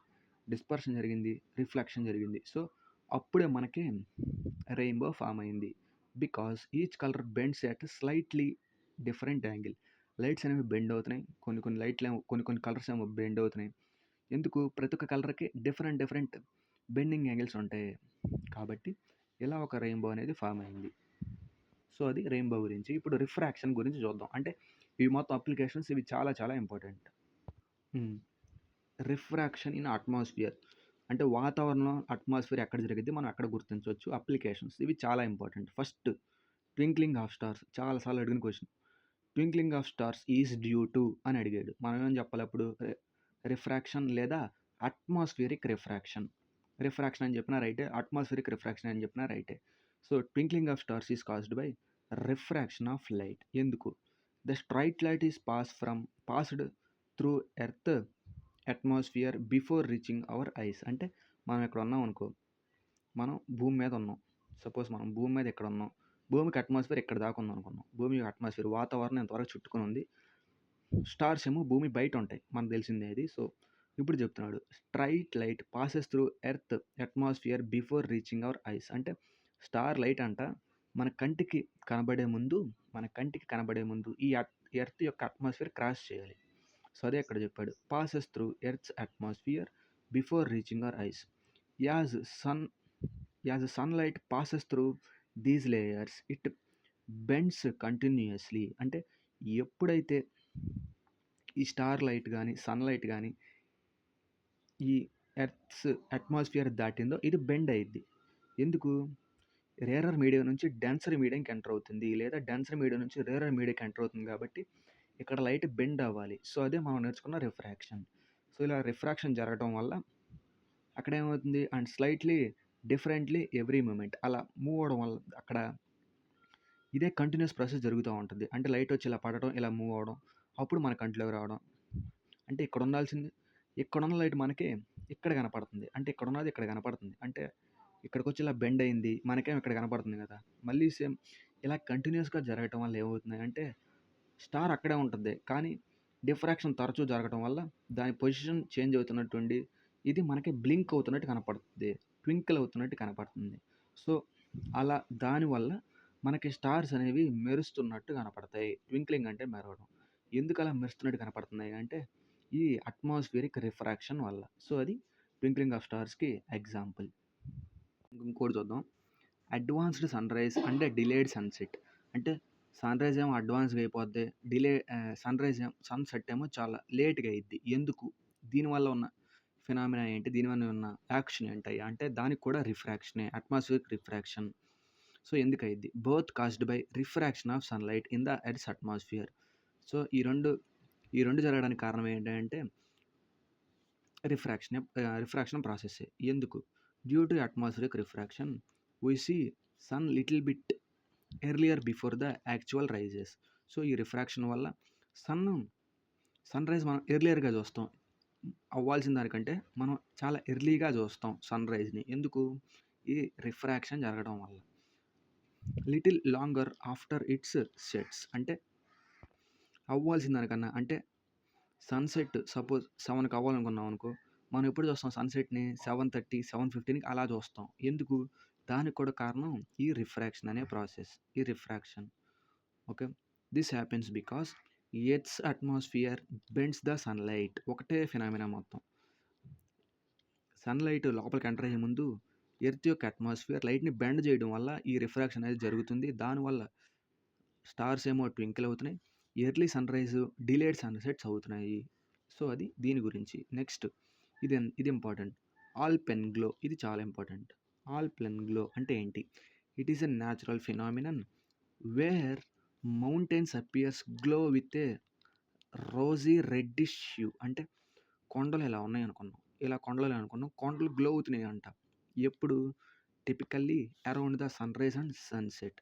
డిస్పర్షన్ జరిగింది, రిఫ్లెక్షన్ జరిగింది. సో అప్పుడే మనకి రెయిన్బో ఫామ్ అయింది. Because each colour bends at slightly different angle. Lights అనేవి బెండ్ అవుతున్నాయి. కొన్ని కలర్స్ ఏమో బెండ్ అవుతున్నాయి. ఎందుకు? ప్రతి ఒక్క కలర్కి డిఫరెంట్ బెండింగ్ యాంగిల్స్ ఉంటాయి. కాబట్టి ఇలా ఒక రెయిన్బో అనేది ఫామ్ అయింది. సో అది రెయిన్బో గురించి. ఇప్పుడు రిఫ్రాక్షన్ గురించి చూద్దాం. అంటే ఇవి మొత్తం అప్లికేషన్స్. ఇవి చాలా ఇంపార్టెంట్. Refraction in atmosphere. అంటే వాతావరణం, అట్మాస్ఫియర్ ఎక్కడ జరిగిద్ది మనం ఎక్కడ గుర్తించొచ్చు. అప్లికేషన్స్ ఇవి చాలా important. First twinkling of stars చాలా సార్లు అడిగిన question. Twinkling of stars is due to అని అడిగాడు. మనం ఏం చెప్పాలి అప్పుడు? రిఫ్రాక్షన్ లేదా అట్మాస్ఫియరిక్ రిఫ్రాక్షన్. రిఫ్రాక్షన్ అని చెప్పినా రైటే, అట్మాస్ఫియరిక్ రిఫ్రాక్షన్ అని చెప్పినా రైటే. So twinkling of stars is caused by refraction of light. ఎందుకు? The straight light is passed through earth atmosphere before reaching our eyes. అంటే మనం ఇక్కడ ఉన్నాం అనుకో, మనం భూమి మీద ఉన్నాం. సపోజ్ మనం భూమి మీద ఇక్కడ ఉన్నాం. భూమికి అట్మాస్ఫియర్ ఇక్కడ దాకా ఉంది అనుకున్నాం. భూమి అట్మాస్ఫియర్ వాతావరణం ఇంతవరకు చుట్టుకొని ఉంది. స్టార్స్ ఏమో భూమి బయట ఉంటాయి, మనకు తెలిసిందే అది. సో ఇప్పుడు చెప్తున్నాడు, straight light passes through earth atmosphere before reaching our eyes. అంటే స్టార్ లైట్ అంట మన కంటికి కనబడే ముందు ఈ ఎర్త్ యొక్క అట్మాస్ఫియర్ క్రాస్ చేయాలి. సో అదే ఇక్కడ చెప్పాడు, passes through earth's atmosphere before reaching our eyes. As sunlight passes through these layers it bends continuously. అంటే ఎప్పుడైతే ఈ స్టార్ లైట్ కానీ సన్లైట్ కానీ ఈ ఎర్త్స్ అట్మాస్ఫియర్ దాటిందో ఇది బెండ్ అయ్యిద్ది. ఎందుకు? రేరర్ మీడియం నుంచి డెన్సర్ మీడియంకి ఎంటర్ అవుతుంది, లేదా డెన్సర్ మీడియం నుంచి రేరర్ మీడియంకి ఎంటర్ అవుతుంది. కాబట్టి ఇక్కడ లైట్ బెండ్ అవ్వాలి. సో అదే మనం నేర్చుకున్న రిఫ్రాక్షన్. సో ఇలా రిఫ్రాక్షన్ జరగడం వల్ల అక్కడ ఏమవుతుంది, and slightly differently every moment అలా మూవ్ అవడం వల్ల అక్కడ ఇదే కంటిన్యూస్ ప్రాసెస్ జరుగుతూ ఉంటుంది. అంటే లైట్ వచ్చి ఇలా పడడం, ఇలా మూవ్ అవడం, అప్పుడు మన కంట్లోకి రావడం. అంటే ఇక్కడ ఉండాల్సింది, ఇక్కడున్న లైట్ మనకి ఇక్కడ కనపడుతుంది, అంటే ఇక్కడ ఉన్నది ఇక్కడ కనపడుతుంది. అంటే ఇక్కడికి వచ్చి ఇలా బెండ్ అయింది, మనకేం ఇక్కడ కనపడుతుంది కదా. మళ్ళీ సేమ్ ఇలా కంటిన్యూస్గా జరగటం వల్ల ఏమవుతుంది అంటే స్టార్ అక్కడే ఉంటుంది, కానీ డిఫ్రాక్షన్ తరచూ జరగడం వల్ల దాని పొజిషన్ చేంజ్ అవుతున్నట్టుండి ఇది మనకి బ్లింక్ అవుతున్నట్టు కనపడుతుంది, ట్వింకిల్ అవుతున్నట్టు కనపడుతుంది. సో అలా దానివల్ల మనకి స్టార్స్ అనేవి మెరుస్తున్నట్టు కనపడతాయి. ట్వింక్లింగ్ అంటే మెరవడం. ఎందుకు అలా మెరుస్తున్నట్టు కనపడుతున్నాయి అంటే ఈ అట్మాస్ఫియరిక్ రిఫ్రాక్షన్ వల్ల. సో అది ట్వింక్లింగ్ ఆఫ్ స్టార్స్కి ఎగ్జాంపుల్. ఇంకోటి చూద్దాం, అడ్వాన్స్డ్ సన్ రైజ్ అంటే డిలేడ్ సన్సెట్. అంటే సన్ రైజ్ ఏమో అడ్వాన్స్గా అయిపోద్ది, సన్సెట్ ఏమో చాలా లేట్గా అయ్యిద్ది. ఎందుకు? దీనివల్ల ఉన్న ఫినామినా ఏంటి, దీనివల్ల ఉన్న యాక్షన్ ఏంటి అంటే దానికి కూడా రిఫ్రాక్షనే, అట్మాస్ఫియరిక్ రిఫ్రాక్షన్. సో ఎందుకు అయ్యిద్ది? Both caused by refraction of sunlight in the earth's atmosphere. So ఈ రెండు జరగడానికి కారణం ఏంటంటే రిఫ్రాక్షన్ ప్రాసెస్. ఎందుకు? Due to atmospheric refraction we see sun little bit earlier before the actual rises. So ఈ refraction వల్ల సన్ రైజ్ మనం ఎర్లియర్గా చూస్తాం, అవ్వాల్సిన దానికంటే మనం చాలా ఎర్లీగా చూస్తాం సన్ రైజ్ని. ఎందుకు? ఈ రిఫ్రాక్షన్ జరగడం వల్ల. Little longer after it's sets. అంటే అవ్వాల్సిన దానికన్నా, అంటే సన్సెట్ సపోజ్ 7కి అవ్వాలనుకున్నాం అనుకో, మనం ఎప్పుడు చూస్తాం సన్సెట్ని 7:30, 7:15కి అలా చూస్తాం. ఎందుకు? దానికి కూడా కారణం ఈ రిఫ్రాక్షన్ అనే ప్రాసెస్, ఈ refraction. Okay, this happens because earth's atmosphere bends the sunlight. ఒకటే ఫినామినా మొత్తం. సన్లైట్ లోపలికి ఎంటర్ అయ్యే ముందు ఎర్త్ యొక్క అట్మాస్ఫియర్ లైట్ని బెండ్ చేయడం వల్ల ఈ రిఫ్రాక్షన్ అనేది జరుగుతుంది. దానివల్ల స్టార్స్ ఏమో ట్వింకిల్ అవుతున్నాయి, early sunrise delayed sunsets అవుతున్నాయి. సో అది దీని గురించి. నెక్స్ట్ ఇది ఇంపార్టెంట్, ఆల్పెన్గ్లో. ఇది చాలా ఇంపార్టెంట్. ఆల్పెన్గ్లో అంటే ఏంటి? It is a natural phenomenon where mountains appears glow with a rosy reddish hue. అంటే కొండలు ఇలా ఉన్నాయి అనుకున్నాం, కొండలు గ్లో అవుతున్నాయి అంట. ఎప్పుడు? Typically around the sunrise and sunset.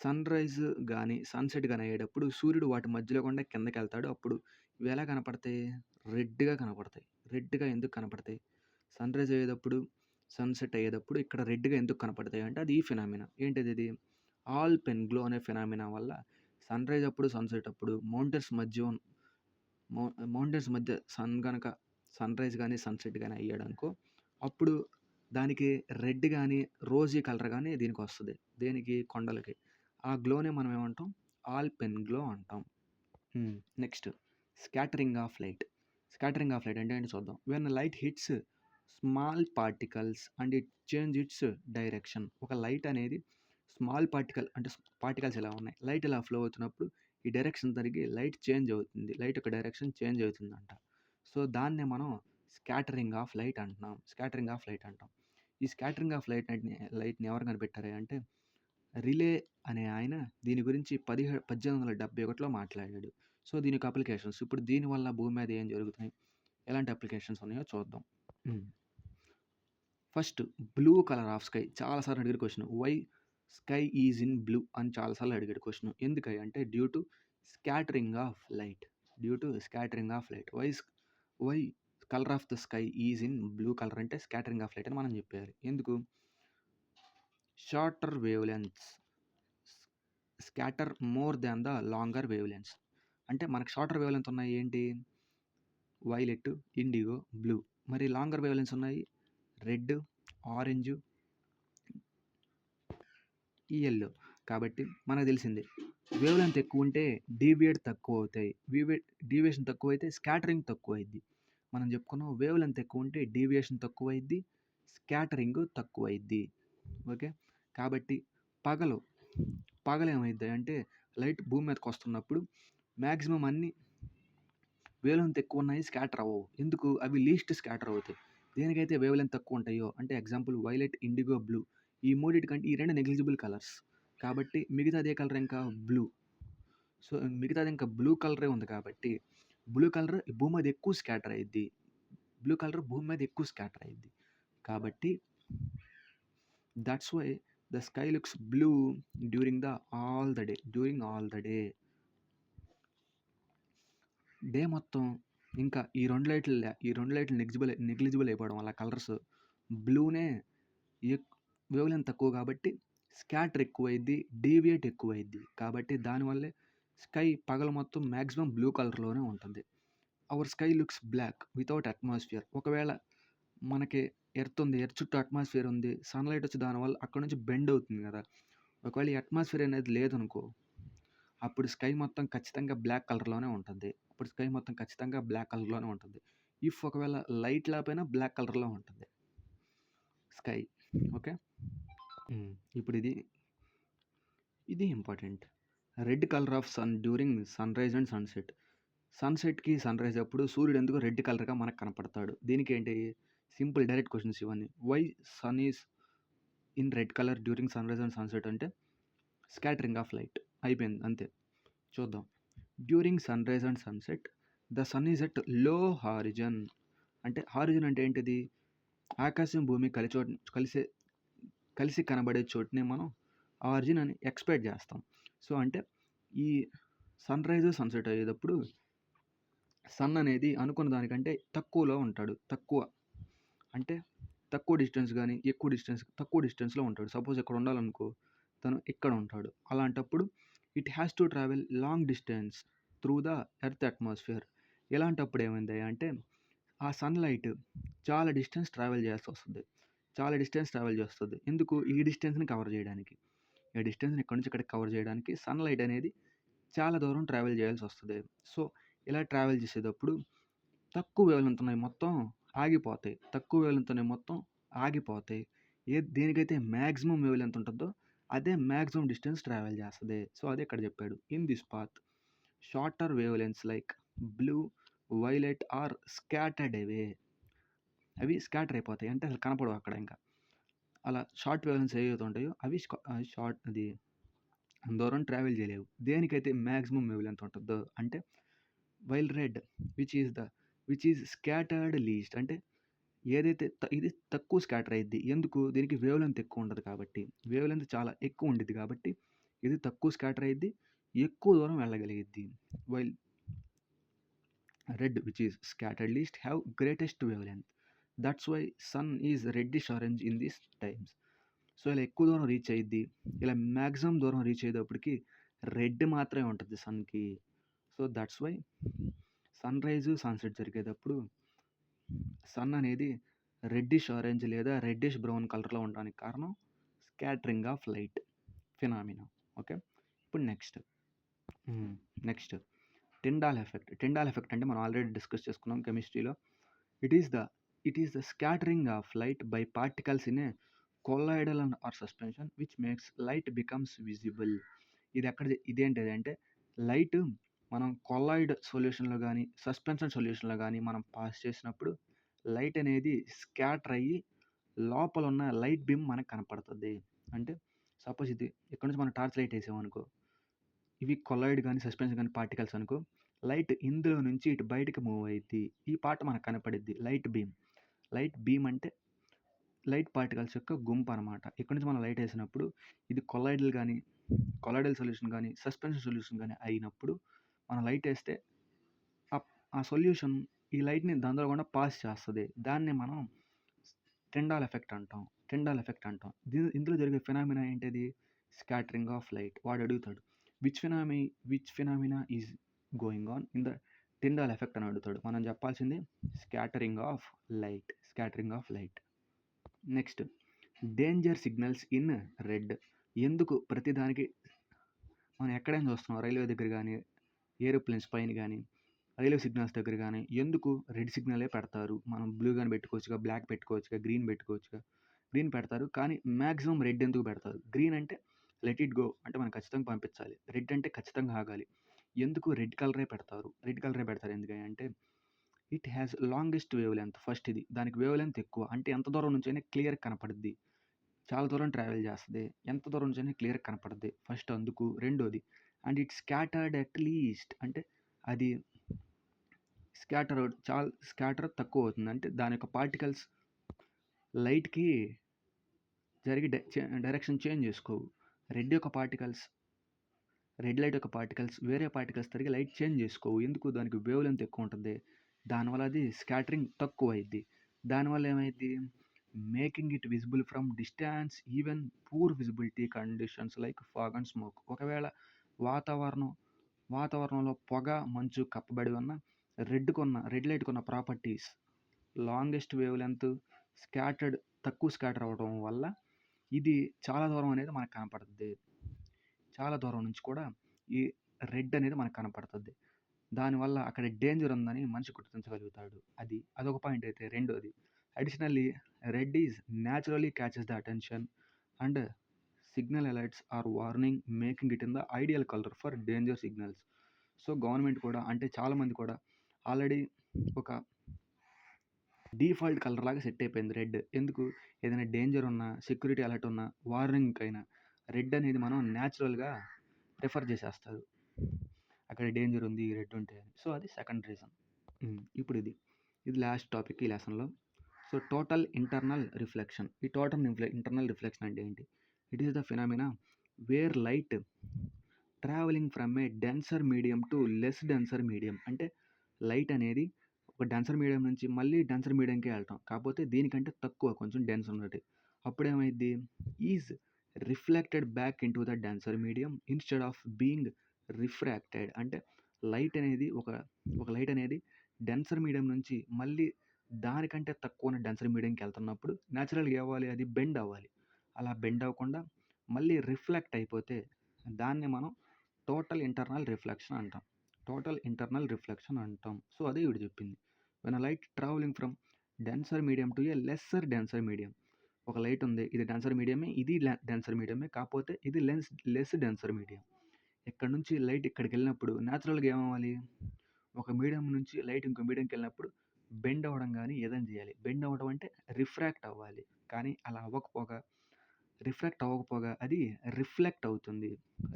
Sunrise కానీ సన్సెట్ కానీ అయ్యేటప్పుడు సూర్యుడు వాటి మధ్యలో గుండా కిందకి వెళ్తాడు. అప్పుడు ఇవి ఎలా కనపడతాయి? రెడ్గా కనపడతాయి. రెడ్గా ఎందుకు కనపడతాయి? సన్ రైజ్ అయ్యేటప్పుడు, సన్సెట్ అయ్యేటప్పుడు ఇక్కడ రెడ్గా ఎందుకు కనపడతాయి అంటే అది ఈ ఫినామినా. ఏంటిది? ఇది ఆల్పెన్గ్లో అనే ఫినామినా వల్ల సన్ రైజ్ అప్పుడు, సన్సెట్ అప్పుడు మౌంటైన్స్ మధ్య సన్ రైజ్ కానీ సన్సెట్ కానీ అయ్యాడు అనుకో, అప్పుడు దానికి రెడ్ కానీ రోజీ కలర్ కానీ దీనికి వస్తుంది. దేనికి? కొండలకి. ఆ గ్లోనే మనం ఏమంటాం? ఆల్పెన్గ్లో అంటాం. Next scattering of light. Scattering of light అంటే ఏంటి చూద్దాం. When light hits small particles and it change it's direction. ఒక లైట్ అనేది స్మాల్ పార్టికల్స్ ఎలా ఉన్నాయి, లైట్ ఇలా ఫ్లో అవుతున్నప్పుడు ఈ డైరెక్షన్ తిరిగి లైట్ చేంజ్ అవుతుంది, లైట్ యొక్క డైరెక్షన్ చేంజ్ అవుతుందంట. సో దాన్నే మనం స్కాటరింగ్ ఆఫ్ లైట్ అంటున్నాం. స్కాటరింగ్ ఆఫ్ లైట్ అంటాం. ఈ స్కాటరింగ్ ఆఫ్ లైట్‌ని ఎవరు కనిపెట్టారు అంటే రిలే అనే ఆయన దీని గురించి 1871లో మాట్లాడాడు. సో, దీని యొక్క అప్లికేషన్స్ ఇప్పుడు దీనివల్ల భూమి మీద ఏం జరుగుతున్నాయి? ఎలాంటి అప్లికేషన్స్ ఉన్నాయో చూద్దాం. Hmm. First blue colour of sky చాలా సార్లు అడిగిన question. Why sky is in blue అని చాలా సార్లు అడిగాడు క్వెషన్. ఎందుకై అంటే due to scattering of light. Due to scattering of light. Why colour of the sky is in blue colour అంటే స్కాటరింగ్ ఆఫ్ లైట్ అని మనం చెప్పేయాలి. ఎందుకు? Shorter wave lengths scatter more than the longer wavelengths. అంటే మనకు shorter wavelength ఉన్నాయి ఏంటి? Violet, indigo, blue. మరి లాంగర్ వేవ్ లెంగ్త్స్ ఉన్నాయి రెడ్, ఆరెంజ్, యెల్లో. కాబట్టి మనకు తెలిసిందే వేవ్ లెంగ్త్ ఎక్కువ ఉంటే డీవియేట్ తక్కువ అవుతాయి. డీవియేషన్ తక్కువైతే స్కాటరింగ్ తక్కువైద్ది. మనం చెప్పుకున్నాం వేవ్ లెంగ్త్ ఎక్కువ ఉంటే డీవియేషన్ తక్కువైద్ది, స్కాటరింగ్ తక్కువైద్ది. ఓకే. కాబట్టి పగలేమైద్ది అంటే లైట్ భూమి మీదకి వస్తున్నప్పుడు మ్యాక్సిమం అన్ని వేవ్ లెంగ్త్ ఎక్కువ ఉన్నాయి స్కాటర్ అవ్వవు. ఎందుకు? అవి లీస్ట్ స్కాటర్ అవుతాయి. దేనికైతే వేవ్ లెంగ్త్ తక్కువ ఉంటాయో అంటే ఎగ్జాంపుల్ వైలెట్, ఇండిగో, బ్లూ ఈ మూడిటికంటే ఈ 2 నెగ్లిజిబుల్ కలర్స్. కాబట్టి మిగతాది ఏ కలర్ ఇంకా? బ్లూ. సో, మిగతాది ఇంకా బ్లూ కలరే ఉంది కాబట్టి బ్లూ కలర్ భూమి మీద ఎక్కువ స్కాటర్ అయ్యిద్ది. బ్లూ కలర్ భూమి మీద ఎక్కువ స్కాటర్ అయ్యిద్ది. కాబట్టి that's why the sky looks blue during all the day. Day మొత్తం ఇంకా ఈ 2 లైట్లు నెగ్లిజిబుల్ అయిపోవడం వల్ల కలర్స్ బ్లూనే వేవ్ లెంగ్త్ తక్కువ కాబట్టి స్కాటర్ ఎక్కువైద్ది, డీవియేట్ ఎక్కువైద్ది. కాబట్టి దానివల్లే స్కై పగలు మొత్తం మ్యాక్సిమం బ్లూ కలర్‌లోనే ఉంటుంది. Our sky looks black without atmosphere. ఒకవేళ మనకి ఎర్త్ ఉంది. ఎర్త్ చుట్టూ అట్మాస్ఫియర్ ఉంది. సన్‌లైట్ వచ్చి దానివల్ల అక్కడి నుంచి బెండ్ అవుతుంది కదా! ఒకవేళ ఈ అట్మాస్ఫియర్ అనేది లేదనుకో అప్పుడు స్కై మొత్తం ఖచ్చితంగా బ్లాక్ కలర్‌లోనే ఉంటుంది. ఇఫ్ ఒకవేళ లైట్ లేకపోయినా బ్లాక్ కలర్‌లో ఉంటుంది స్కై. ఓకే. ఇప్పుడు ఇది important. Red colour of sun during sunrise and sunset. సన్‌సెట్‌కి, సన్‌రైజ్ అప్పుడు సూర్యుడు ఎందుకు రెడ్ కలర్‌గా మనకు కనపడతాడు. దీనికేంటి? సింపుల్ డైరెక్ట్ క్వెషన్స్ ఇవన్నీ. Why sun is in red colour during sunrise and sunset అంటే స్కాటరింగ్ ఆఫ్ లైట్. అయిపోయింది అంతే. చూద్దాం. During sunrise and sunset the sun is at low horizon. అంటే హారిజన్ అంటే ఏంటిది? ఆకాశం, భూమి కలిసి కనబడే చోటుని మనం ఆరిజిన్ అని ఎక్స్పెక్ట్ చేస్తాం. సో, అంటే ఈ సన్‌రైజ్, సన్‌సెట్ అయ్యేటప్పుడు సన్ అనేది అనుకున్న దానికంటే తక్కువలో ఉంటాడు. అంటే తక్కువ డిస్టెన్స్ గానీ, తక్కువ డిస్టెన్స్‌లో ఉంటాడు. సపోజ్ ఇక్కడ ఉండాలనుకో, తను ఇక్కడ ఉంటాడు. అలాంటప్పుడు it has to travel long distance through the earth atmosphere. ఇలాంటప్పుడు ఏమైంది అంటే ఆ సన్‌లైట్ చాలా డిస్టెన్స్ ట్రావెల్ చేస్తది. ఎందుకు? ఈ డిస్టెన్స్‌ని కవర్ చేయడానికి. ఈ డిస్టెన్స్‌ని ఇక్కడి నుంచి ఇక్కడికి కవర్ చేయడానికి సన్‌లైట్ అనేది చాలా దూరం ట్రావెల్ చేయాల్సొస్తది. సో, ఇలా ట్రావెల్ చేసేటప్పుడు తక్కువ వేవ్ లెంగ్త్ ఉన్నయి మొత్తం ఆగిపోతాయి. దేనికైతే మాక్సిమం వేవ్ లెంగ్త్ ఉంటదో అదే మాక్సిమం డిస్టెన్స్ ట్రావెల్ చేస్తది. సో, అదే ఇక్కడ చెప్పాడు. In this path shorter wave lengths like blue, violet are scattered away. అవి స్కాటర్ అయిపోతాయి. అంటే అసలు కనపడవు అక్కడ ఇంకా. అలా షార్ట్ వేవ్ లెంగ్త్స్ ఏవైతే ఉంటాయో అవి దూరం ట్రావెల్ చేయలేవు. దేనికైతే మాక్సిమం వేవ్ లెంగ్త్ ఉంటదో అంటే while red which is scattered least. అంటే ఏదైతే ఇది తక్కువ స్కాటర్ అయ్యిద్ది. ఎందుకు? దీనికి వేవ్ లెంగ్త్ ఎక్కువ ఉండదు కాబట్టి. వేవ్ లెంగ్త్ చాలా ఎక్కువ ఉండిద్ది కాబట్టి ఇది తక్కువ స్కాటర్ అయ్యిద్ది. ఎక్కువ దూరం వెళ్ళగలిగిద్ది. While red which is scattered least have greatest wave length. That's why sun is reddish orange in these times. So, ఇలా ఎక్కువ దూరం రీచ్ అయ్యిద్ది. ఇలా మాక్సిమం దూరం రీచ్ అయ్యేటప్పటికి రెడ్ మాత్రమే ఉంటది సన్‌కి. So, that's why sunrise, sunset జరిగేటప్పుడు సన్ అనేది రెడ్డిష్ ఆరెంజ్ లేదా రెడ్డిష్ బ్రౌన్ కలర్‌లో ఉండడానికి కారణం scattering of light phenomena. Okay. ఇప్పుడు నెక్స్ట్ టిండాల్ ఎఫెక్ట్ అంటే మనం ఆల్రెడీ డిస్కస్ చేసుకున్నాం కెమిస్ట్రీలో. It is the scattering of light by particles in a colloidal or suspension which makes light becomes visible. ఇదేంటిది అంటే లైట్ మనం కొల్లాయిడ్ సొల్యూషన్‌లో గానీ, సస్పెన్షన్ సొల్యూషన్‌లో గానీ మనం పాస్ చేసినప్పుడు లైట్ అనేది స్కాటర్ అయ్యి లోపల ఉన్న లైట్ బీమ్ మనకు కనపడుతుంది. అంటే సపోజ్ ఇది ఇక్కడ నుంచి మనం టార్చ్ లైట్ వేసామనుకో, ఇవి కొలాయిడ్ కానీ సస్పెన్షన్ కానీ పార్టికల్స్ అనుకో, లైట్ ఇందులో నుంచి ఇటు బయటకు మూవ్ అయ్యిద్ది. ఈ పార్ట్ మనకు కనపడిద్ది లైట్ బీమ్. లైట్ బీమ్ అంటే లైట్ పార్టికల్స్ యొక్క గుంపు అనమాట. ఇక్కడ నుంచి మనం లైట్ వేసినప్పుడు ఇది కొలాయిడల్ సొల్యూషన్ కానీ సస్పెన్షన్ సొల్యూషన్ కానీ అయినప్పుడు మనం లైట్ వేస్తే ఆ సొల్యూషన్ ఈ లైట్ని దానిలో కూడా పాస్ చేస్తుంది. దాన్ని మనం టెండాల్ ఎఫెక్ట్ అంటాం. ఇందులో జరిగే ఫినామినా ఏంటిది? Scattering of light. వాడు అడుగుతాడు which phenomena is going on in the Tyndall effect అని అడుగుతాడు. మనం చెప్పాల్సింది scattering of light. Next, danger signals in red. ఎందుకు ప్రతిదానికి మనం ఎక్కడైనా చూస్తున్నాం, రైల్వే దగ్గర కానీ ఏరోప్లేన్స్ పైన కానీ రైల్వే సిగ్నల్స్ దగ్గర కానీ ఎందుకు రెడ్ సిగ్నలే పెడతారు? మనం బ్లూ కానీ పెట్టుకోవచ్చుగా, బ్లాక్ పెట్టుకోవచ్చుగా, గ్రీన్ పెట్టుకోవచ్చుగా. గ్రీన్ పెడతారు కానీ మ్యాక్సిమం రెడ్ ఎందుకు పెడతారు? గ్రీన్ అంటే లెట్ ఇట్ గో అంటే మనం ఖచ్చితంగా పంపించాలి, రెడ్ అంటే ఖచ్చితంగా ఆగాలి. ఎందుకు రెడ్ కలరే పెడతారు? ఎందుకంటే it has longest wave length. First ఇది, దానికి వేవ్ లెంత్ ఎక్కువ, అంటే ఎంత దూరం నుంచి అయినా క్లియర్ కనపడుద్ది. చాలా దూరం ట్రావెల్ చేస్తుంది, ఎంత దూరం నుంచి అయినా క్లియర్ కనపడుద్ది. ఫస్ట్ అందుకు. రెండోది, and it scattered at least, అంటే అది స్కాటర్ తక్కువ అవుతుంది. అంటే దాని యొక్క పార్టికల్స్ లైట్కి జరిగి డైరెక్షన్ చేంజ్ చేసుకోవు. రెడ్ లైట్ యొక్క పార్టికల్స్ వేరే పార్టికల్స్ తిరిగి లైట్ చేంజ్ చేసుకోవు. ఎందుకు? దానికి వేవ్ లెంత్ ఎక్కువ ఉంటుంది. దానివల్ల అది స్కాటరింగ్ తక్కువ అయింది. దానివల్ల ఏమైంది? Making it visible from distance, even poor visibility conditions like fog and smoke. ఒకవేళ వాతావరణంలో పొగ మంచు కప్పబడి ఉన్న రెడ్ లైట్కి ఉన్న ప్రాపర్టీస్ లాంగెస్ట్ వేవ్ లెంత్, తక్కువ స్కాటర్ అవ్వడం వల్ల ఇది చాలా దూరం అనేది మనకు కనపడుతుంది. చాలా దూరం నుంచి కూడా ఈ రెడ్ అనేది మనకు కనపడుతుంది. దానివల్ల అక్కడ డేంజర్ ఉందని మనిషి గుర్తించగలుగుతాడు. అదొక పాయింట్. అయితే రెండోది, additionally red is naturally catches the attention and signal alerts are warning, making it in the ideal colour for danger signals. So government కూడా, అంటే చాలామంది కూడా ఆల్రెడీ ఒక డిఫాల్ట్ కలర్ లాగా సెట్ అయిపోయింది రెడ్. ఎందుకు? ఏదైనా డేంజర్ ఉన్నా, సెక్యూరిటీ అలర్ట్ ఉన్నా, వార్నింగ్ అయినా రెడ్ అనేది మనం న్యాచురల్గా ప్రిఫర్ చేసేస్తారు. అక్కడ డేంజర్ ఉంది ఈ రెడ్ ఉంటే. సో అది సెకండ్ రీజన్. ఇప్పుడు ఇది లాస్ట్ టాపిక్ ఈ లెసన్లో. So total internal reflection. ఈ టోటల్ ఇంటర్నల్ రిఫ్లెక్షన్ అంటే ఏంటి? It is the phenomena where light travelling from a denser medium to less denser medium. అంటే లైట్ అనేది ఒక డెన్సర్ మీడియం నుంచి మళ్ళీ డెన్సర్ మీడియంకే వెళ్తాం, కాకపోతే దీనికంటే తక్కువ కొంచెం డెన్స్ ఉన్నది. అప్పుడు ఏమైంది? Is reflected back in to the denser medium instead of being refracted. అంటే లైట్ అనేది ఒక లైట్ అనేది డెన్సర్ మీడియం నుంచి మళ్ళీ దానికంటే తక్కువ ఉన్న డెన్సర్ మీడియంకి వెళ్తున్నప్పుడు న్యాచురల్గా అవ్వాలి, అది బెండ్ అవ్వాలి. అలా బెండ్ అవ్వకుండా మళ్ళీ రిఫ్లెక్ట్ అయిపోతే దాన్ని మనం టోటల్ ఇంటర్నల్ రిఫ్లెక్షన్ అంటాం. సో అదే వీడు చెప్పింది. When a light travelling from denser medium to A lesser denser medium. ఒక లైట్ ఉంది, ఇది డెన్సర్ మీడియమే, ఇది డెన్సర్ మీడియమే, కాకపోతే ఇది లెస్ డెన్సర్ మీడియం. ఇక్కడ నుంచి లైట్ ఇక్కడికి వెళ్ళినప్పుడు న్యాచురల్గా ఏమవ్వాలి? ఒక మీడియం నుంచి లైట్ ఇంకో మీడియంకి వెళ్ళినప్పుడు బెండ్ అవ్వడం కానీ ఏదైనా చేయాలి. బెండ్ అవ్వడం అంటే రిఫ్రాక్ట్ అవ్వాలి. కానీ అలా రిఫ్రాక్ట్ అవ్వకపోగా అది రిఫ్లెక్ట్ అవుతుంది.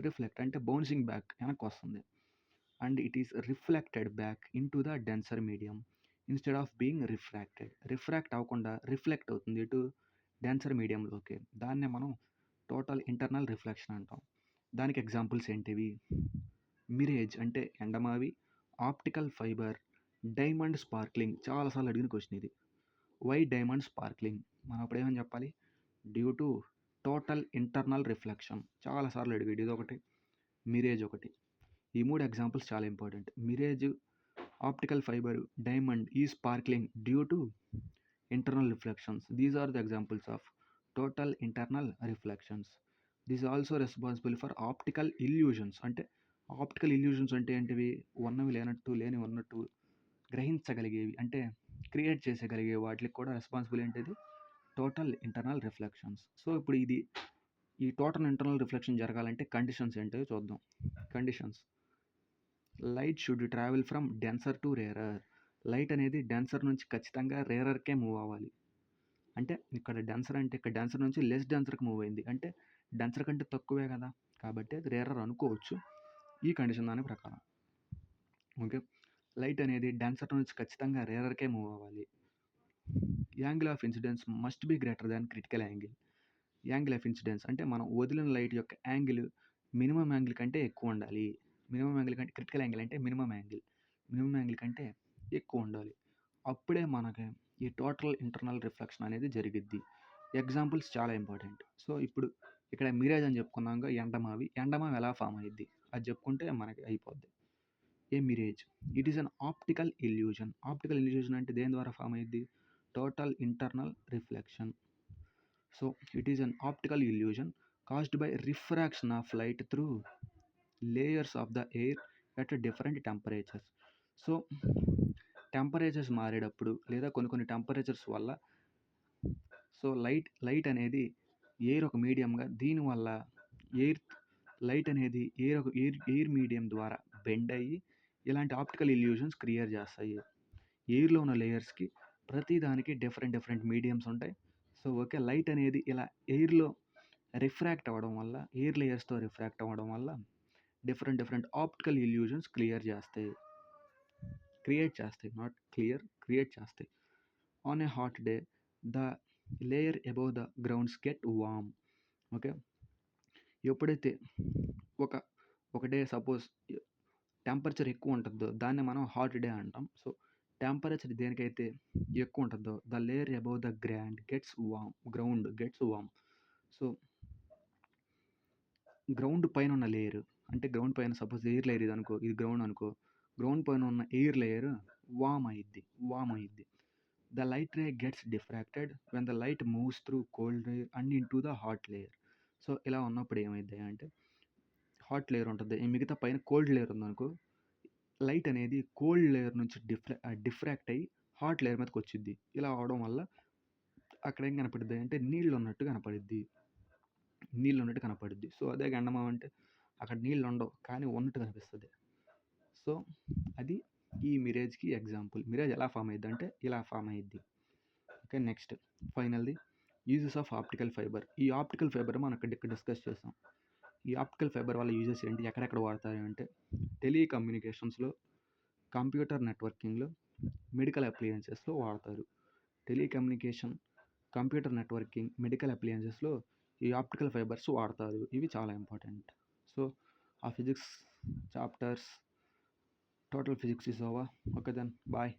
రిఫ్లెక్ట్ అంటే బౌన్సింగ్ బ్యాక్, వెనక్కి వస్తుంది. And it is reflected back in to the denser medium instead of being refracted. Refract అవ్వకుండా రిఫ్లెక్ట్ అవుతుంది ఇటు డెన్సర్ మీడియంలోకి. దాన్నే మనం టోటల్ ఇంటర్నల్ రిఫ్లెక్షన్ అంటాం. దానికి ఎగ్జాంపుల్స్ ఏంటివి? మిరేజ్ అంటే ఎండమావి, ఆప్టికల్ ఫైబర్, డైమండ్ స్పార్క్లింగ్. చాలాసార్లు అడిగిన క్వశ్చన్ ఇది. Why diamond sparkling? మనం అప్పుడు ఏమని చెప్పాలి? Due to total internal reflection. చాలాసార్లు అడిగాడు. ఇది ఒకటి, మిరేజ్ ఒకటి. ఈ 3 ఎగ్జాంపుల్స్ చాలా important. Mirage, optical fibre, diamond is sparkling due to internal reflections. These are the examples of total internal reflections. This also responsible for optical illusions. అంటే optical illusions అంటే ఏంటివి? ఉన్నవి లేనట్టు, లేని ఉన్నట్టు గ్రహించగలిగేవి, అంటే క్రియేట్ చేసేగలిగే వాటికి కూడా రెస్పాన్సిబుల్ ఏంటిది? Total internal reflections. సో ఇప్పుడు ఈ టోటల్ ఇంటర్నల్ రిఫ్లెక్షన్ జరగాలంటే కండిషన్స్ ఏంటో చూద్దాం. Conditions: light should travel from denser to rarer. Light అనేది డెన్సర్ నుంచి ఖచ్చితంగా రేరర్‌కే మూవ్ అవ్వాలి. అంటే ఇక్కడ డెన్సర్ అంటే ఇక్కడ డెన్సర్ నుంచి లెస్ డెన్సర్‌కి మూవ్ అయింది. అంటే డెన్సర్ కంటే తక్కువే కదా! కాబట్టి అది రేరర్ అనుకోవచ్చు. ఈ కండిషన్ దాని ప్రకారం. ఓకే. లైట్ అనేది డెన్సర్ నుంచి ఖచ్చితంగా రేరర్‌కే మూవ్ అవ్వాలి. Angle of incidence must be greater than critical angle. Angle of incidence అంటే మనం వదిలిన లైట్ యొక్క యాంగిల్ మినిమమ్ యాంగిల్ కంటే ఎక్కువ ఉండాలి. మినిమమ్ యాంగిల్ కంటే క్రిటికల్ యాంగిల్ అంటే మినిమమ్ యాంగిల్. మినిమమ్ యాంగిల్ కంటే ఎక్కువ ఉండాలి. అప్పుడే మనకి ఈ టోటల్ ఇంటర్నల్ రిఫ్లెక్షన్ అనేది జరిగిద్ది. ఎగ్జాంపుల్స్ చాలా ఇంపార్టెంట్. సో, ఇప్పుడు ఇక్కడ మిరేజ్ అని చెప్పుకున్నాంగా ఎండమావి. ఎండమావి ఎలా ఫామ్ అయ్యిద్ది? అది చెప్పుకుంటే మనకి అయిపోద్ది. A mirage it is an optical illusion. Optical illusion అంటే దేని ద్వారా ఫామ్ అయ్యిద్ది? Total internal reflection. So it is an optical illusion caused by refraction of light through layers of the air at different temperatures. So temperatures మారేటప్పుడు లేదా కొన్ని temperatures వల్ల so light అనేది air ఒక మీడియంగా దీనివల్ల ఎయిర్ లైట్ అనేది ఎయిర్ మీడియం ద్వారా బెండ్ అయ్యి ఇలాంటి ఆప్టికల్ ఇల్యూజన్స్ క్రియేట్ చేస్తాయి. ఎయిర్లో ఉన్న లేయర్స్కి ప్రతి దానికి డిఫరెంట్ మీడియమ్స్ ఉంటాయి. సో ఓకే లైట్ అనేది ఇలా ఎయిర్లో రిఫ్రాక్ట్ అవ్వడం వల్ల ఎయిర్ లేయర్స్తో రిఫ్రాక్ట్ అవ్వడం వల్ల డిఫరెంట్ ఆప్టికల్ ఇల్యూజన్స్ క్రియేట్ చేస్తాయి. క్రియేట్ చేస్తాయి. On a hot day the layer above the grounds get warm. Okay. ఎప్పుడైతే ఒక డే సపోజ్ టెంపరేచర్ ఎక్కువ ఉంటుందో దాన్ని మనం హాట్ డే అంటాం. సో టెంపరేచర్ దేనికైతే ఎక్కువ ఉంటుందో the layer above the ground gets warm. So ground పైన ఉన్న లేయర్ అంటే గ్రౌండ్ పైన సపోజ్ ఎయిర్ లేయర్ ఇది అనుకో, ఇది గ్రౌండ్ అనుకో, గ్రౌండ్ పైన ఉన్న ఎయిర్ లేయర్ వార్మ్ అయ్యిద్ది. The light ray gets diffracted when the light moves through cold air and in to the hot layer. So ఇలా ఉన్నప్పుడు ఏమైద్ది అంటే హాట్ లేయర్ ఉంటుంది, మిగతా పైన కోల్డ్ లేయర్ ఉందనుకో, లైట్ అనేది కోల్డ్ లేయర్ నుంచి డిఫ్రాక్ట్ అయ్యి హాట్ లేయర్ మీదకి వచ్చిద్ది. ఇలా అవడం వల్ల అక్కడ ఏం కనపడుద్ది అంటే నీళ్ళు ఉన్నట్టు కనపడుద్ది. సో అదే ఎండమావి అంటే అక్కడ నీళ్ళు ఉండవు కానీ ఉన్నట్టు కనిపిస్తుంది. సో అది ఈ మిరేజ్కి ఎగ్జాంపుల్. మిరేజ్ ఎలా ఫామ్ అయ్యిద్ది అంటే ఇలా ఫామ్ అయ్యిద్ది. ఓకే. నెక్స్ట్ ఫైనల్ది యూజెస్ ఆఫ్ ఆప్టికల్ ఫైబర్. ఈ ఆప్టికల్ ఫైబర్ మనం ఇక్కడ డిస్కస్ చేసాం. ఈ ఆప్టికల్ ఫైబర్ వల్ల యూజెస్ ఏంటి, ఎక్కడెక్కడ వాడతారు అంటే టెలికమ్యూనికేషన్స్లో, కంప్యూటర్ నెట్వర్కింగ్లో, మెడికల్ అప్లయన్సెస్లో వాడతారు. టెలికమ్యూనికేషన్, కంప్యూటర్ నెట్వర్కింగ్, మెడికల్ అప్లయన్సెస్లో ఈ ఆప్టికల్ ఫైబర్స్ వాడతారు. ఇవి చాలా ఇంపార్టెంట్. సో ఆ physics chapters total physics is over. Okay then bye.